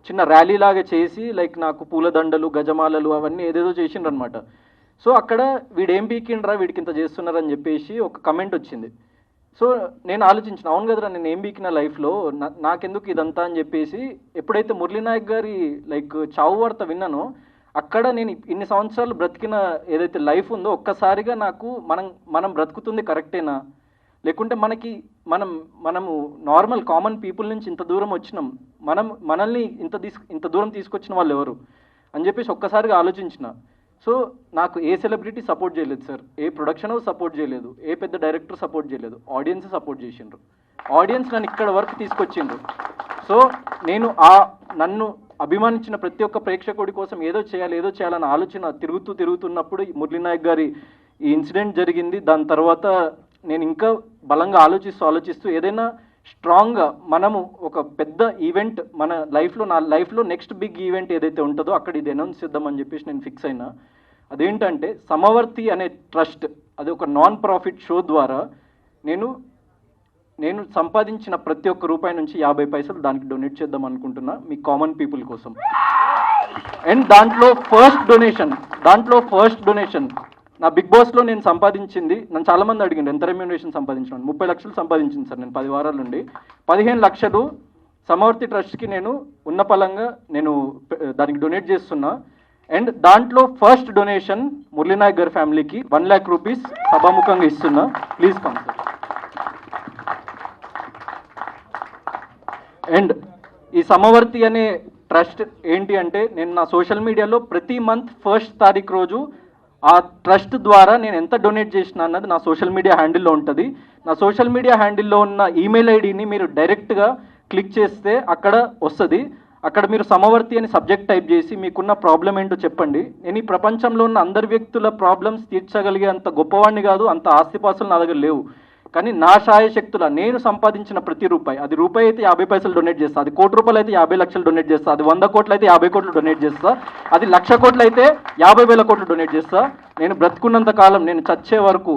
చిన్న ర్యాలీ లాగా చేసి లైక్ నాకు పూలదండలు, గజమాలలు అవన్నీ ఏదేదో చేసిండ్రు అనమాట. సో అక్కడ వీడేం పీకిండ్రా, వీడికి ఇంత చేస్తున్నారని చెప్పేసి ఒక కమెంట్ వచ్చింది. సో నేను ఆలోచించిన, అవును కదరా నేను ఏం పీకిన లైఫ్లో, నాకెందుకు ఇదంతా అని చెప్పేసి ఎప్పుడైతే మురళీ నాయక్ గారి లైక్ చావు వార్త విన్నానో అక్కడ నేను ఇన్ని సంవత్సరాలు బ్రతికిన ఏదైతే లైఫ్ ఉందో ఒక్కసారిగా నాకు మనం బ్రతుకుతుంది కరెక్టేనా, లేకుంటే మనము నార్మల్ కామన్ పీపుల్ నుంచి ఇంత దూరం వచ్చినాం, మనల్ని ఇంత దూరం తీసుకొచ్చిన వాళ్ళు ఎవరు అని చెప్పేసి ఒక్కసారిగా ఆలోచించిన. సో నాకు ఏ సెలబ్రిటీ సపోర్ట్ చేయలేదు సార్, ఏ ప్రొడక్షన్ హౌస్ సపోర్ట్ చేయలేదు, ఏ పెద్ద డైరెక్టర్ సపోర్ట్ చేయలేదు, ఆడియన్స్ సపోర్ట్ చేసిండ్రు. ఆడియన్స్ నన్ను ఇక్కడ వరకు తీసుకొచ్చిండ్రు. సో నేను నన్ను అభిమానించిన ప్రతి ఒక్క ప్రేక్షకుడి కోసం ఏదో చేయాలన్న ఆలోచన తిరుగుతున్నప్పుడు మురళీ నాయక్ గారి ఈ ఇన్సిడెంట్ జరిగింది. దాని తర్వాత నేను ఇంకా బలంగా ఆలోచిస్తూ ఏదైనా స్ట్రాంగ్గా మనము ఒక పెద్ద ఈవెంట్ మన నా లైఫ్లో నెక్స్ట్ బిగ్ ఈవెంట్ ఏదైతే ఉంటుందో అక్కడ ఇది అనౌన్స్ చేద్దామని చెప్పేసి నేను ఫిక్స్ అయినా. అదేంటంటే సమవర్తి అనే ట్రస్ట్, అది ఒక నాన్ ప్రాఫిట్ షో ద్వారా నేను సంపాదించిన ప్రతి ఒక్క రూపాయి నుంచి 50 పైసలు దానికి డొనేట్ చేద్దాం అనుకుంటున్నా, మీ కామన్ పీపుల్ కోసం. అండ్ దాంట్లో ఫస్ట్ డొనేషన్ నా బిగ్ బాస్లో నేను సంపాదించింది, నన్ను చాలామంది అడిగింది ఎంత రెమ్యూనరేషన్ సంపాదించాను. 30 లక్షలు సంపాదించింది సార్ నేను 10 వారాల నుండి. 15 లక్షలు సమవర్తి ట్రస్ట్కి నేను ఉన్న పలంగా నేను దానికి డొనేట్ చేస్తున్నా. అండ్ దాంట్లో ఫస్ట్ డొనేషన్ మురళీ నాయక్ గారి ఫ్యామిలీకి 1 lakh రూపీస్ సభాముఖంగా ఇస్తున్నా. Please come sir. అండ్ ఈ సమవర్తి అనే ట్రస్ట్ ఏంటి అంటే, నేను నా సోషల్ మీడియాలో ప్రతి మంత్ 1st తారీఖు రోజు ఆ ట్రస్ట్ ద్వారా నేను ఎంత డొనేట్ చేసిన అన్నది నా సోషల్ మీడియా హ్యాండిల్లో ఉంటుంది. నా సోషల్ మీడియా హ్యాండిల్లో ఉన్న ఈమెయిల్ ఐడిని మీరు డైరెక్ట్గా క్లిక్ చేస్తే అక్కడ వస్తుంది. అక్కడ మీరు సమవర్తి అని సబ్జెక్ట్ టైప్ చేసి మీకున్న ప్రాబ్లం ఏంటో చెప్పండి. నేను ఈ ప్రపంచంలో ఉన్న అందరి వ్యక్తుల ప్రాబ్లమ్స్ తీర్చగలిగే అంత గొప్పవాడిని కాదు, అంత ఆస్తిపాస్తులు నా దగ్గర లేవు. కానీ నా శాయశక్తుల నేను సంపాదించిన ప్రతి రూపాయి, అది రూపాయి అయితే 50 పైసలు డొనేట్ చేస్తా, అది కోటి రూపాయలు అయితే 50 లక్షలు డొనేట్ చేస్తా, అది 100 కోట్లు అయితే 50 కోట్లు డొనేట్ చేస్తా, అది 1,00,000 కోట్లు అయితే 50,000 కోట్లు డొనేట్ చేస్తా. నేను బ్రతుకున్నంత కాలం, నేను చచ్చే వరకు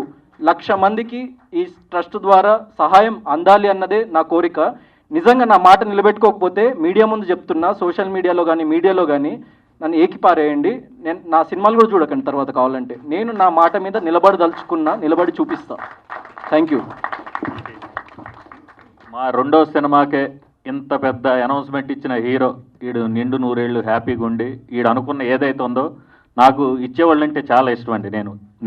1,00,000 మందికి ఈ ట్రస్ట్ ద్వారా సహాయం అందాలి అన్నదే నా కోరిక. నిజంగా నా మాట నిలబెట్టుకోకపోతే మీడియా ముందు చెప్తున్నా, సోషల్ మీడియాలో కానీ మీడియాలో కానీ నన్ను ఏకిపారేయండి. నేను నా సినిమాలు కూడా చూడకండి తర్వాత కావాలంటే. నేను నా మాట మీద నిలబడదలుచుకున్నా, నిలబడి చూపిస్తా. Thank you. మా రెండో సినిమాకే ఇంత పెద్ద అనౌన్స్మెంట్ ఇచ్చిన హీరో, ఈడు నిండు 100 ఏళ్ళు హ్యాపీగా ఉండి ఈడు అనుకున్న ఏదైతే ఉందో, నాకు ఇచ్చేవాళ్ళంటే చాలా ఇష్టం అండి.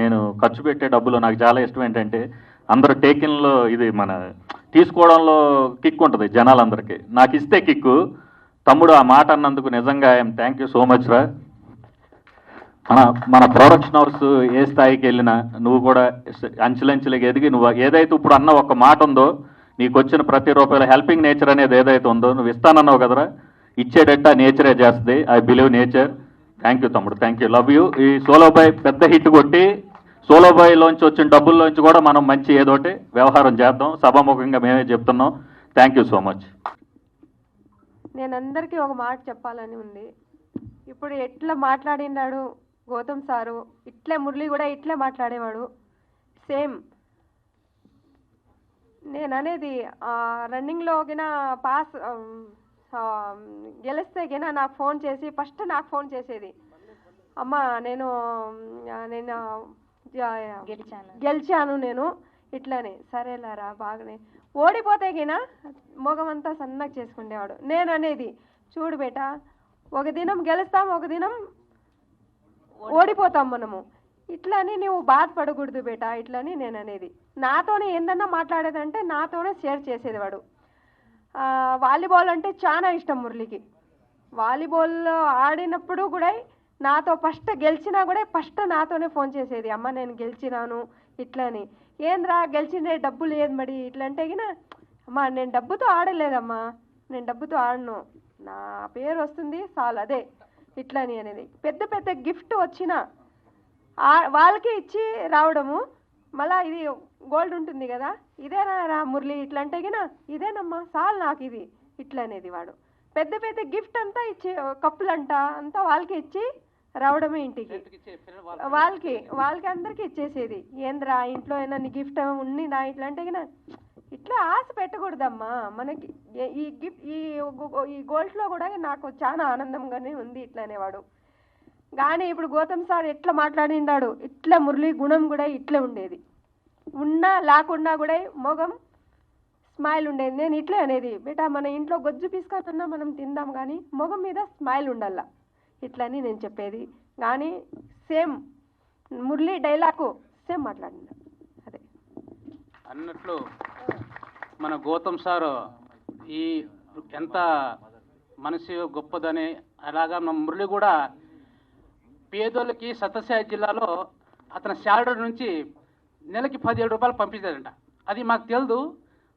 నేను ఖర్చు పెట్టే డబ్బులు నాకు చాలా ఇష్టం. ఏంటంటే అందరూ టేకిన్లో ఇది మన తీసుకోవడంలో కిక్ ఉంటుంది జనాలందరికీ, నాకు ఇస్తే కిక్కు. తమ్ముడు ఆ మాట అన్నందుకు నిజంగా I'm thank you so much రా. మన ప్రొడక్షన్ హౌస్ ఏ స్థాయికి వెళ్ళినా నువ్వు కూడా అంచెలంచెలుగా ఎదిగి నువ్వు ఏదైతే ఇప్పుడు అన్న ఒక మాట ఉందో, నీకు వచ్చిన ప్రతి రూపాయల హెల్పింగ్ నేచర్ అనేది ఏదైతే ఉందో, నువ్వు ఇస్తానన్నావు కదరా, ఇచ్చేటట్టు ఆ నేచరే చేస్తుంది. I believe nature. Thank you తమ్ముడు, థ్యాంక్ యూ, లవ్ యూ. ఈ సోలోబాయ్ పెద్ద హిట్ కొట్టి సోలోబాయ్లోంచి వచ్చిన డబ్బుల్లోంచి కూడా మనం మంచి ఏదోటి వ్యవహారం చేద్దాం, సభాముఖంగా మేమే చెప్తున్నాం. Thank you so much. నేను అందరికీ ఒక మాట చెప్పాలని ఉంది. ఇప్పుడు ఎట్లా మాట్లాడినాడు గౌతమ్ సారు, ఇట్లే మురళి కూడా ఇట్లే మాట్లాడేవాడు సేమ్. నేను అనేది రన్నింగ్లో గిన పాస్ గెలిస్తే గిన నాకు ఫోన్ చేసి ఫస్ట్ నాకు ఫోన్ చేసేది, అమ్మ నేను గెలిచాను నేను ఇట్లానే. సరేలారా బాగానే. ఓడిపోతే గిన మొగమంతా సన్నగా చేసుకునేవాడు. నేను అనేది, చూడు బేటా, ఒక దినం గెలుస్తాం, ఒక దినం ఓడిపోతాం మనము, ఇట్లని నువ్వు బాధపడకూడదు బేటా ఇట్లని నేను అనేది. నాతోనే ఏందన్నా మాట్లాడేదంటే నాతోనే షేర్ చేసేది వాడు. వాలీబాల్ అంటే చాలా ఇష్టం మురళికి. వాలీబాల్ ఆడినప్పుడు కూడా నాతో ఫస్ట్ గెలిచినా కూడా ఫస్ట్ నాతోనే ఫోన్ చేసేది, అమ్మ నేను గెలిచినాను ఇట్లని. ఏంద్రా గెలిచిండే డబ్బు లేదు మరి ఇట్లా అంటే గిన, అమ్మ నేను డబ్బుతో ఆడలేదమ్మా, నేను డబ్బుతో ఆడను, నా పేరు వస్తుంది చాలు అదే ఇట్లని అనేది. పెద్ద పెద్ద గిఫ్ట్ వచ్చినా వాళ్ళకి ఇచ్చి రావడము, మళ్ళా ఇది గోల్డ్ ఉంటుంది కదా, ఇదేనా రా మురళి ఇట్లా అంటే గిన, ఇదేనమ్మా చాలు నాకు ఇది ఇట్లా అనేది. వాడు పెద్ద పెద్ద గిఫ్ట్ అంతా ఇచ్చి, కప్పులంట అంతా వాళ్ళకి ఇచ్చి రావడమే ఇంటికి. వాళ్ళకి అందరికి ఇచ్చేసేది. ఏంద్రా ఇంట్లో ఏమన్నా గిఫ్ట్ ఉన్నిందా ఇట్లా అంటే గిన, ఇట్లా ఆశ పెట్టకూడదమ్మా మనకి. ఈ గోల్డ్లో కూడా నాకు చాలా ఆనందంగానే ఉంది ఇట్లా అనేవాడు. కానీ ఇప్పుడు గౌతమ్ సార్ ఎట్లా మాట్లాడిండాడు, ఇట్లా మురళి గుణం కూడా ఇట్లే ఉండేది. ఉన్నా లేకున్నా కూడా మొగం స్మైల్ ఉండేది. నేను ఇట్లే అనేది, బేటా మన ఇంట్లో గొజ్జు పీసుకొన్నా మనం తిందాం కానీ మొగం మీద స్మైల్ ఉండాల ఇట్లని నేను చెప్పేది. కానీ సేమ్ మురళి డైలాగు సేమ్ మాట్లాడింది అదే అన్నట్లు. మన గౌతమ్ సారు ఈ ఎంత మనసు గొప్పదని, అలాగా మన మురళి కూడా పేదోళ్ళకి సత్యసాయి జిల్లాలో అతని శాలరీ నుంచి నెలకి 17 రూపాయలు పంపించారంట. అది మాకు తెలియదు.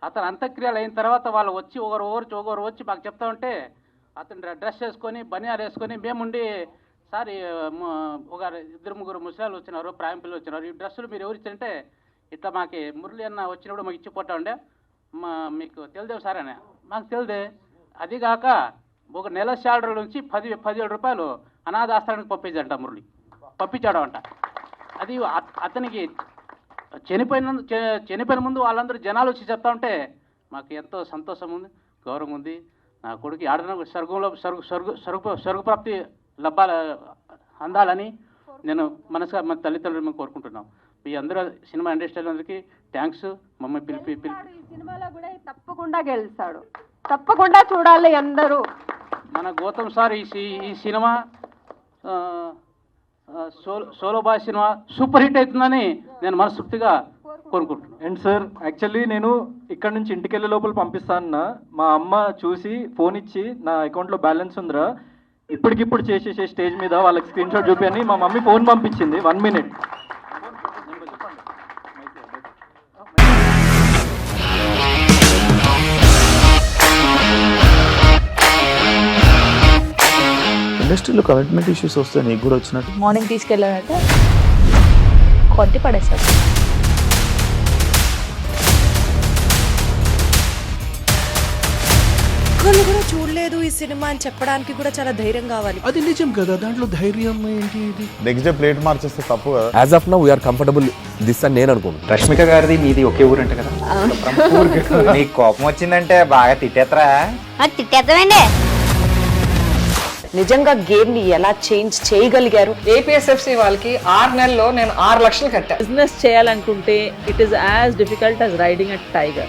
అతను అంత్యక్రియలు అయిన తర్వాత వాళ్ళు వచ్చి ఒకరు వచ్చి మాకు చెప్తా ఉంటే, అతను డ్రెస్ వేసుకొని బనియాలు వేసుకొని మేముండి, సార్ ఒక 2-3 ముసలాలు వచ్చినారు, ప్రాయం పిల్లలు వచ్చినారు, ఈ డ్రెస్సులు మీరు ఎవరు ఇచ్చారంటే, ఇట్లా మాకు మురళి అన్న వచ్చినప్పుడు మాకు ఇచ్చిపోతా ఉండే, మీకు తెలిదేవు సార్ అని. మాకు తెలిదే. అదిగాక ఒక నెల శాలరీ నుంచి 17 రూపాయలు అనాథాశ్రమానికి పంపించాడంట మురళి, పంపించాడు అంట. అది అతనికి చనిపోయిన ముందు వాళ్ళందరూ జనాలు వచ్చి చెప్తా ఉంటే మాకు ఎంతో సంతోషం ఉంది, గౌరవం ఉంది. నా కొడుకు ఆడన స్వర్గంలో స్వర్గ ప్రాప్తి అందాలని నేను మనసుగా మన తల్లిదండ్రులు మేము కోరుకుంటున్నాం. మీ అందరూ సినిమా ఇండస్ట్రీ అందరికీ థ్యాంక్స్. మమ్మల్ని పిలిపి ఈ సినిమాలో కూడా తప్పకుండా గెలుస్తాడు, తప్పకుండా చూడాలి అందరూ. మన గౌతమ్ సార్ ఈ cinema solo boy cinema super hit అవుతుందని నేను మనస్ఫూర్తిగా కోరుకుంటున్నాను. అండ్ సార్ యాక్చువల్లీ నేను ఇక్కడ నుంచి ఇంటికి వెళ్ళే లోపల పంపిస్తానన్నా మా అమ్మ చూసి ఫోన్ ఇచ్చి నా అకౌంట్లో బ్యాలెన్స్ ఉందిరా ఇప్పటికిప్పుడు చేసేసే స్టేజ్ మీద వాళ్ళకి స్క్రీన్ షాట్ చూపి అని మా మమ్మీ ఫోన్ పంపించింది. 1 minute. ఇండస్ట్రీలో కమిట్మెంట్ ఇష్యూస్ వస్తే నీకు కూడా వచ్చినట్టు మార్నింగ్ తీసుకెళ్ళాడంటే కొట్టి పడేశాడు. ఒక్కళ్ళు కూడా చూడలేదు ఈ సినిమా అని చెప్పడానికి కూడా చాలా ధైర్యం కావాలి. అది నిజం కదా, దాంట్లో ధైర్యం ఏంటి? ఇది నెక్స్ట్ డే ప్లేట్ మార్చేస్తే తప్పు కదా. As of now we're comfortable this అని నేను అనుకుంటున్నాను. రష్మిక గారిది మీది ఒకే ఊరు అంటే కదా? నీకు కోపం వచ్చిందంటే బాగా తిట్టేత్తరా? తిట్టేద్దామండి. నిజంగా గేమ్ ని ఎలా చేంజ్ చేయగలిగారు? ఏపీఎస్ఎఫ్సి వాళ్ళకి 6 నెలల్లో నేను 6 లక్షలు కట్టా. బిజినెస్ చేయాలనుకుంటే it is as difficult as riding a tiger.